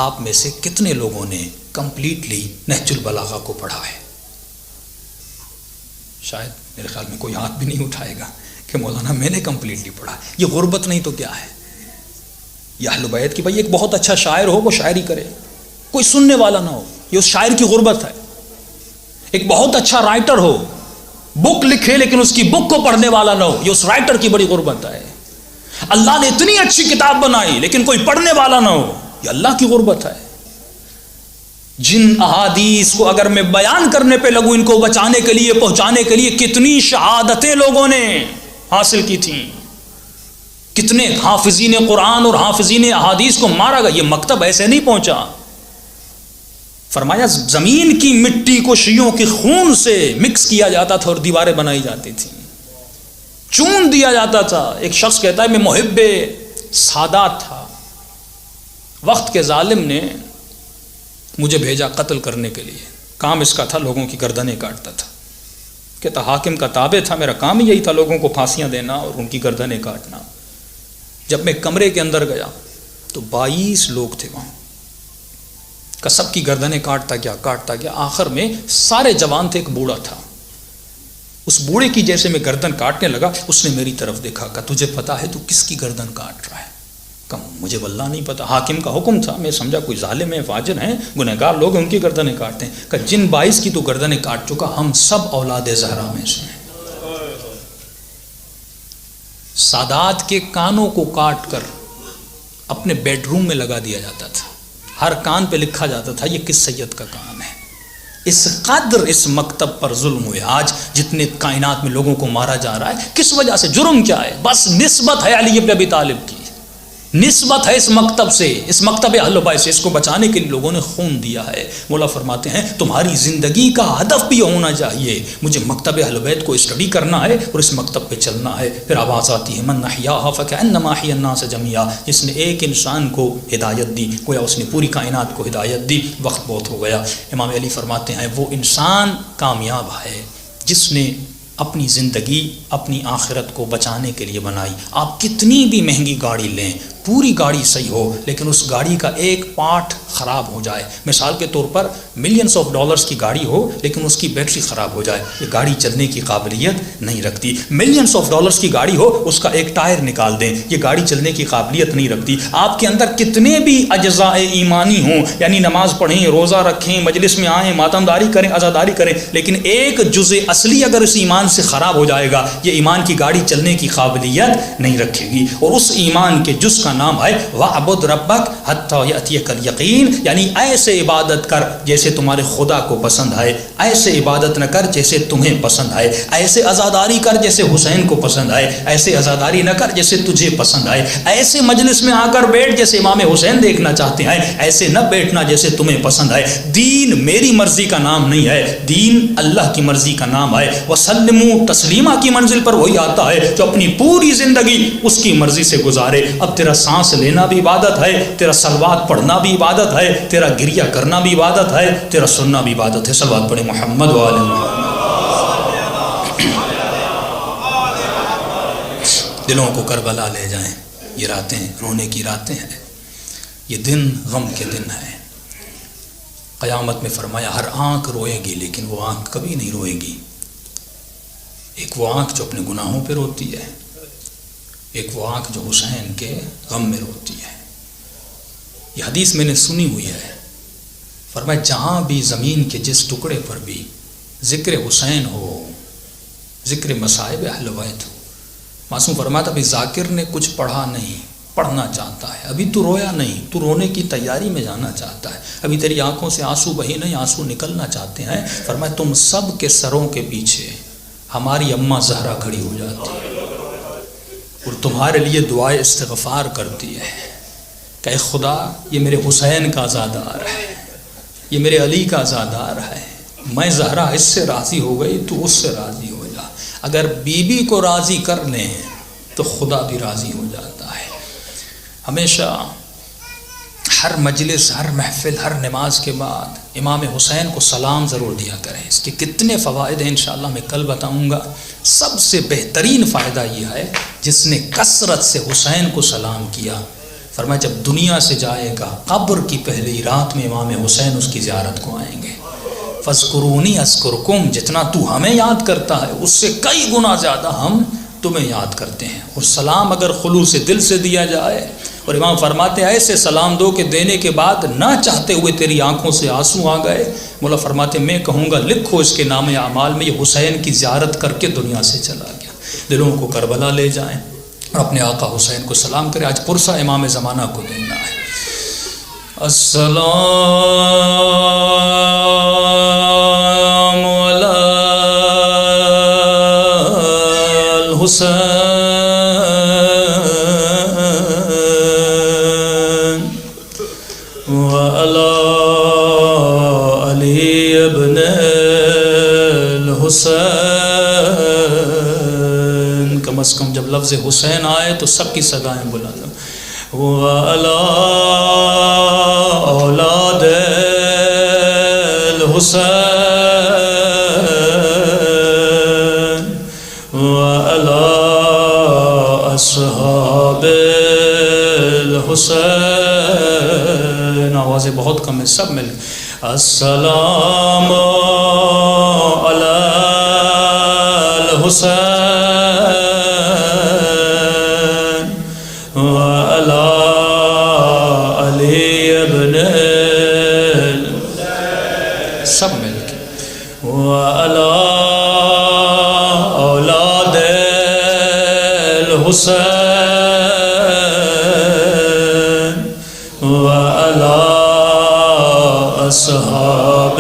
آپ میں سے کتنے لوگوں نے کمپلیٹلی نہج البلاغہ کو پڑھا ہے. شاید میرے خیال میں کوئی ہاتھ بھی نہیں اٹھائے گا کہ مولانا میں نے کمپلیٹلی پڑھا. یہ غربت نہیں تو کیا ہے؟ یہ اہل بیت کی بھائی ایک بہت اچھا شاعر ہو وہ شاعری کرے, کوئی سننے والا نہ ہو, یہ اس شاعر کی غربت ہے. ایک بہت اچھا رائٹر ہو, بک لکھے لیکن اس کی بک کو پڑھنے والا نہ ہو, یہ اس رائٹر کی بڑی غربت ہے. اللہ نے اتنی اچھی کتاب بنائی لیکن کوئی پڑھنے والا نہ ہو، یہ اللہ کی غربت ہے۔ جن احادیث کو اگر میں بیان کرنے پہ لگوں، ان کو بچانے کے لیے، پہنچانے کے لیے کتنی شہادتیں لوگوں نے حاصل کی تھیں، کتنے حافظین قرآن اور حافظین احادیث کو مارا گیا۔ یہ مکتب ایسے نہیں پہنچا۔ فرمایا زمین کی مٹی کو شیعوں کے خون سے مکس کیا جاتا تھا اور دیواریں بنائی جاتی تھیں، چون دیا جاتا تھا۔ ایک شخص کہتا ہے میں محب سادات تھا، وقت کے ظالم نے مجھے بھیجا قتل کرنے کے لیے، کام اس کا تھا لوگوں کی گردنیں کاٹتا تھا۔ کہتا حاکم کا تابع تھا، میرا کام ہی یہی تھا لوگوں کو پھانسیاں دینا اور ان کی گردنیں کاٹنا۔ جب میں کمرے کے اندر گیا تو 22 لوگ تھے وہاں، کہ سب کی گردنیں کاٹتا گیا، آخر میں سارے جوان تھے، ایک بوڑھا تھا۔ اس بوڑھے کی جیسے میں گردن کاٹنے لگا، اس نے میری طرف دیکھا، کہ تجھے پتا ہے تو کس کی گردن کاٹ رہا ہے؟ کہ مجھے واللہ نہیں پتا، حاکم کا حکم تھا، میں سمجھا کوئی ظالم ہے، فاجر ہیں، گنہگار لوگ ہیں، ان کی گردنیں کاٹتے ہیں۔ کہ جن 22 کی تو گردنیں کاٹ چکا، ہم سب اولاد زہرا میں سے ہیں۔ سادات کے کانوں کو کاٹ کر اپنے بیڈ روم میں لگا دیا جاتا تھا، ہر کان پہ لکھا جاتا تھا یہ کس سید کا کان ہے۔ اس قدر اس مکتب پر ظلم ہوئے۔ آج جتنے کائنات میں لوگوں کو مارا جا رہا ہے، کس وجہ سے؟ جرم کیا ہے؟ بس نسبت ہے علی بن ابی طالب کی، نسبت ہے اس مکتب سے، اس مکتب اہل بیت سے۔ اس کو بچانے کے لیے لوگوں نے خون دیا ہے۔ مولا فرماتے ہیں تمہاری زندگی کا ہدف بھی ہونا چاہیے، مجھے مکتب اہل بیت کو اسٹڈی کرنا ہے اور اس مکتب پہ چلنا ہے۔ پھر آواز آتی ہے من احیاھا فکأنما احیا الناس جميعا، جس نے ایک انسان کو ہدایت دی گویا اس نے پوری کائنات کو ہدایت دی۔ وقت بہت ہو گیا۔ امام علی فرماتے ہیں وہ انسان کامیاب ہے جس نے اپنی زندگی اپنی آخرت کو بچانے کے لیے بنائی۔ آپ کتنی بھی مہنگی گاڑی لیں، پوری گاڑی صحیح ہو لیکن اس گاڑی کا ایک پارٹ خراب ہو جائے، مثال کے طور پر ملینز آف ڈالرز کی گاڑی ہو لیکن اس کی بیٹری خراب ہو جائے، یہ گاڑی چلنے کی قابلیت نہیں رکھتی۔ ملینز آف ڈالرز کی گاڑی ہو، اس کا ایک ٹائر نکال دیں، یہ گاڑی چلنے کی قابلیت نہیں رکھتی۔ آپ کے اندر کتنے بھی اجزاء ایمانی ہوں، یعنی نماز پڑھیں، روزہ رکھیں، مجلس میں آئیں، ماتمداری کریں، عزاداری کریں، لیکن ایک جزء اصلی اگر اس ایمان سے خراب ہو جائے گا، یہ ایمان کی گاڑی چلنے کی قابلیت نہیں رکھے گی۔ اور اس ایمان کے جز کا نام ہے وَاعْبُدْ رَبَّكَ حَتَّى يَأْتِيَكَ الْيَقِينُ، یعنی ایسے عبادت کر جیسے تمہارے خدا کو پسند ہے، ایسے عبادت نہ کر جیسے تمہیں پسند ہے، ایسے عزاداری کر جیسے حسین کو پسند ہے، ایسے عزاداری نہ کر جیسے تجھے پسند ہے، ایسے مجلس میں آ کر بیٹھ جیسے امام حسین دیکھنا چاہتے ہیں، ایسے نہ بیٹھنا جیسے تمہیں پسند ہے۔ دین میری مرضی کا نام نہیں ہے، دین اللہ کی مرضی کا نام ہے۔ وَسَلِّمُوا تسلیمہ کی منزل پر وہی آتا ہے جو اپنی پوری زندگی اس کی مرضی سے گزارے۔ اب تیرا سانس لینا بھی عبادت ہے، تیرا صلوات پڑھنا بھی عبادت ہے، تیرا گریہ کرنا بھی عبادت ہے، تیرا سننا بھی عبادت ہے۔ صلوات پڑھے محمد و آل محمد۔ دلوں کو کربلا لے جائیں، یہ راتیں رونے کی راتیں ہیں، یہ دن غم کے دن ہے۔ قیامت میں فرمایا ہر آنکھ روئے گی لیکن وہ آنکھ کبھی نہیں روئے گی۔ ایک وہ آنکھ جو اپنے گناہوں پہ روتی ہے، ایک وہ آنکھ جو حسین کے غم میں روتی ہے۔ یہ حدیث میں نے سنی ہوئی ہے، فرمایا جہاں بھی زمین کے جس ٹکڑے پر بھی ذکر حسین ہو، ذکر مصائب اہل بیت ہو، معصوم فرماتا ابھی ذاکر نے کچھ پڑھا نہیں، پڑھنا چاہتا ہے، ابھی تو رویا نہیں، تو رونے کی تیاری میں جانا چاہتا ہے، ابھی تیری آنکھوں سے آنسو بہی نہیں، آنسو نکلنا چاہتے ہیں۔ فرمایا تم سب کے سروں کے پیچھے ہماری اماں زہرا کھڑی ہو جاتی ہے اور تمہارے لیے دعائے استغفار کرتی ہے کہ اے خدا یہ میرے حسین کا عزادار ہے، یہ میرے علی کا عزادار ہے، میں زہرا اس سے راضی ہو گئی تو اس سے راضی ہو جا۔ اگر بیوی کو راضی کر لیں تو خدا بھی راضی ہو جاتا ہے۔ ہمیشہ ہر مجلس، ہر محفل، ہر نماز کے بعد امام حسین کو سلام ضرور دیا کریں۔ اس کے کتنے فوائد ہیں انشاءاللہ میں کل بتاؤں گا۔ سب سے بہترین فائدہ یہ ہے جس نے کثرت سے حسین کو سلام کیا، فرمایا جب دنیا سے جائے گا قبر کی پہلی رات میں امام حسین اس کی زیارت کو آئیں گے۔ فاذکرونی اذکرکم، جتنا تو ہمیں یاد کرتا ہے اس سے کئی گنا زیادہ ہم تمہیں یاد کرتے ہیں۔ اور سلام اگر خلوص سے دل سے دیا جائے، اور امام فرماتے ہیں ایسے سلام دو کہ دینے کے بعد نہ چاہتے ہوئے تیری آنکھوں سے آنسو آ گئے، مولا فرماتے ہیں میں کہوں گا لکھو اس کے نام اعمال میں یہ حسین کی زیارت کر کے دنیا سے چلا گیا۔ دلوں کو کربلا لے جائیں، اور اپنے آقا حسین کو سلام کرے. آج پرسہ امام زمانہ کو دینا ہے. السلام علی الحسین وعلی علی ابن الحسین. کم از کم جب لفظ حسین آئے تو سب کی صدائیں بلند. وعلی اولاد الحسین وعلی اصحاب الحسین. آوازیں بہت کم ہیں، سب مل. السلام علی الحسین وعلی علی ابن سب مل کے. وعلی اولاد الحسین وعلی اصحاب.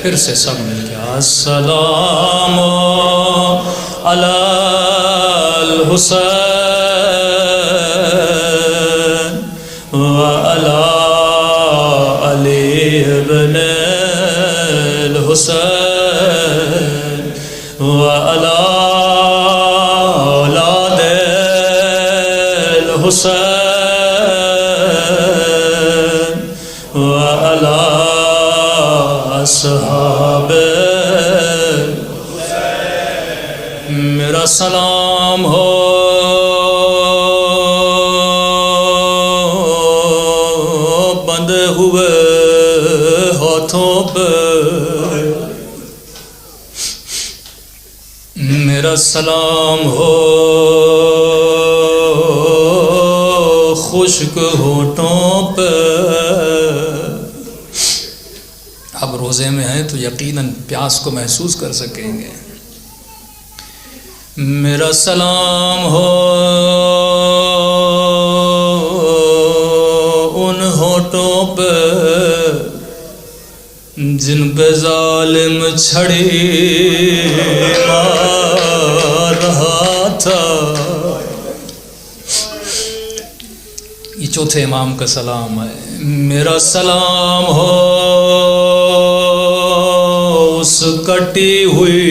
پھر سے سب مل کے. السلام علی الحسین وعلی علی ابن الحسین وعلی اولاد الحسین وعلی اصحاب. میرا سلام ہو بندھے ہوئے ہاتھوں پہ. میرا سلام ہو خشک ہونٹوں پہ. اب روزے میں ہیں تو یقیناً پیاس کو محسوس کر سکیں گے. میرا سلام ہو ان ہونٹوں پہ جن پہ ظالم چھڑی مار رہا تھا. یہ چوتھے امام کا سلام ہے. میرا سلام ہو اس کٹی ہوئی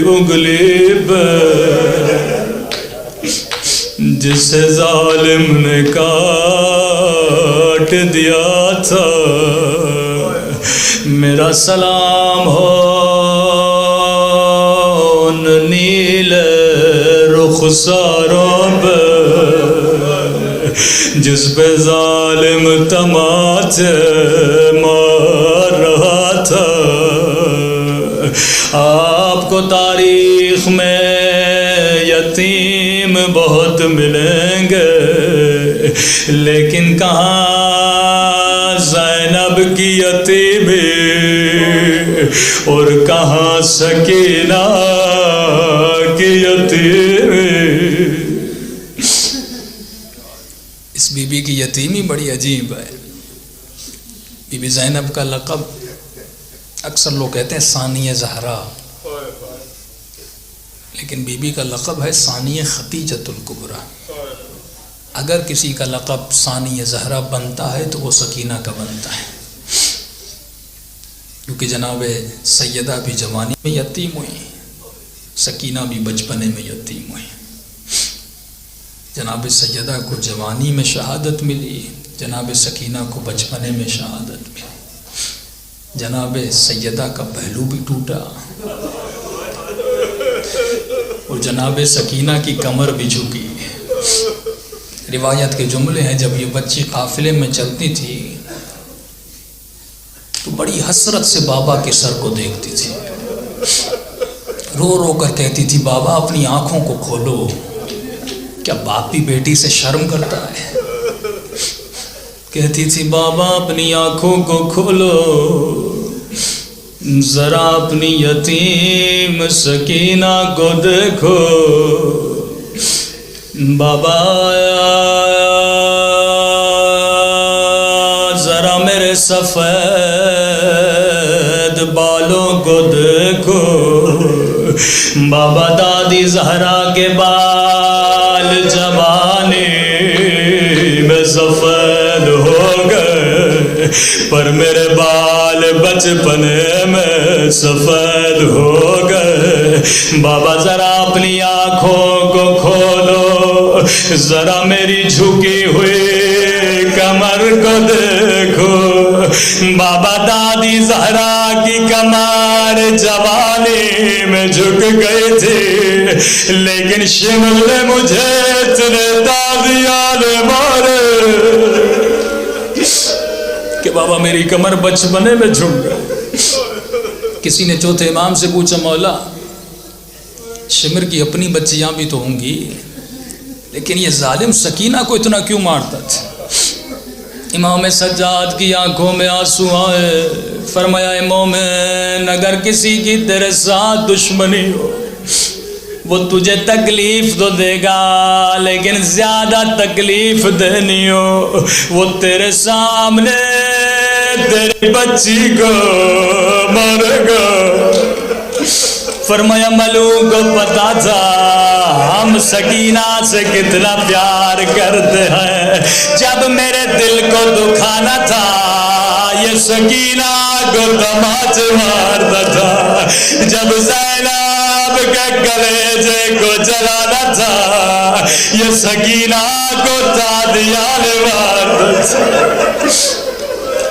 انگلی پہ جسے ظالم نے کاٹ دیا تھا. میرا سلام ہو ان نیلے رخساروں پہ جس پہ ظالم تماچے مار رہا تھا. آپ کو تاریخ میں یتیم بہت ملیں گے لیکن کہاں زینب کی یتیمی اور کہاں سکینہ کی یتیمی. اس بی بی کی یتیمی بڑی عجیب ہے. بی بی زینب کا لقب اکثر لوگ کہتے ہیں ثانیہ زہرا، لیکن بی بی کا لقب ہے ثانیہ ختیجۃ الکبریٰ. اگر کسی کا لقب ثانیہ زہرا بنتا ہے تو وہ سکینہ کا بنتا ہے، کیونکہ جناب سیدہ بھی جوانی میں یتیم ہوئی، سکینہ بھی بچپنے میں یتیم ہوئی. جناب سیدہ کو جوانی میں شہادت ملی، جناب سکینہ کو بچپنے میں شہادت ملی. جناب سیدہ کا پہلو بھی ٹوٹا اور جناب سکینہ کی کمر بھی جھکی. روایت کے جملے ہیں جب یہ بچی قافلے میں چلتی تھی تو بڑی حسرت سے بابا کے سر کو دیکھتی تھی، رو رو کر کہتی تھی بابا اپنی آنکھوں کو کھولو. کیا باپ بھی بیٹی سے شرم کرتا ہے؟ کہتی تھی بابا اپنی آنکھوں کو کھولو. ذرا اپنی یتیم سکینہ کو دیکھو بابا، ذرا میرے سفید بالوں کو دیکھو بابا، دادی زہرا کے بال جوانی میں سفید ہو گئے، پر میرے بال بچپنے میں سفید ہو گئے۔ بابا ذرا اپنی آنکھوں کو کھولو، ذرا میری جھکی ہوئی کمر کو دیکھو بابا، دادی زہرا کی کمر جوانی میں جھک گئی تھی، لیکن شمل نے مجھے اتنے تازیان مارے کہ بابا میری کمر بچپنے میں جھک گئی۔ کسی نے چوتھے امام سے پوچھا، مولا شمر کی اپنی بچیاں بھی تو ہوں گی، لیکن یہ ظالم سکینہ کو اتنا کیوں مارتا تھا؟ امام سجاد کی آنکھوں میں آنسو آئے، فرمایا اے مومن، اگر کسی کی تیرے ساتھ دشمنی ہو وہ تجھے تکلیف تو دے گا، لیکن زیادہ تکلیف دینی ہو وہ تیرے سامنے تیری بچی کو مارے گا۔ فرمایا ملوک کو پتا تھا ہم سکینہ سے کتنا پیار کرتے ہیں، جب میرے دل کو دکھانا تھا یہ سکینہ کو تماچے مارتا تھا، جب زینب کے کلیجے کو جلانا تھا یہ سکینہ کو تادیان مارتا تھا۔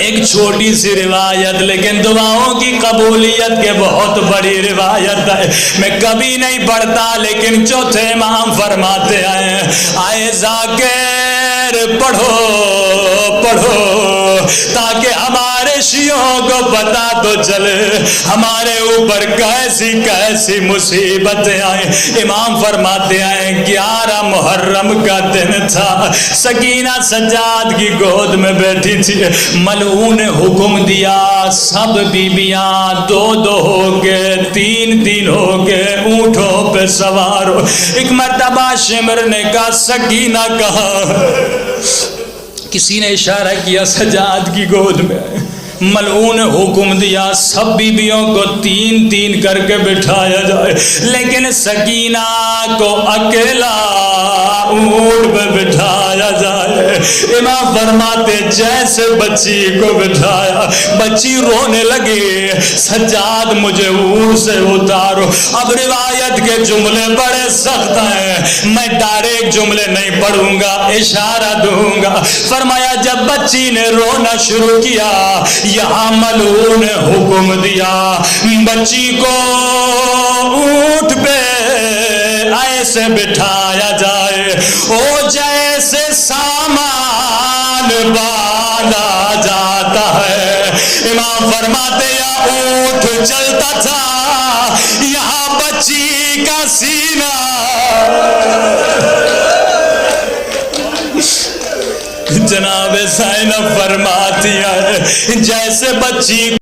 ایک چھوٹی سی روایت لیکن دعاؤں کی قبولیت کے بہت بڑی روایت ہے، میں کبھی نہیں پڑھتا لیکن چوتھے امام فرماتے ہیں، آئے ذاکر پڑھو پڑھو تاکہ ہمارے شیعوں کو پتا تو چلے ہمارے اوپر کیسی کیسی مصیبتیں آئیں۔ امام فرماتے ہیں 11 محرم کا دن تھا، سکینہ سجاد کی گود میں بیٹھی تھی، ملعون نے حکم دیا سب بیبیاں 2 ہو کے 3 ہو کے اونٹوں پہ سوار ہو۔ ایک مرتبہ شمر نے کہا سکینہ کہاں؟ کسی نے اشارہ کیا سجاد کی گود میں، ملعون نے حکم دیا سب بیبیوں کو 3 کر کے بٹھایا جائے، لیکن سکینہ کو اکیلا اونٹ پہ بٹھایا جائے۔ امام فرماتے جیسے بچی کو بٹھایا بچی رونے لگی، سجاد مجھے اونٹ سے اتارو۔ اب روایت کے جملے بڑے سخت ہیں، میں ڈائریکٹ جملے نہیں پڑھوں گا، اشارہ دوں گا۔ فرمایا جب بچی نے رونا شروع کیا یہاں ملعون نے حکم دیا بچی کو اونٹ پہ ایسے بٹھایا جائے او جیسے سامان باندھا جاتا ہے۔ امام فرماتے یا اونٹ چلتا تھا یہاں بچی کا سینہ جناب زینب فرماتی ہے جیسے بچی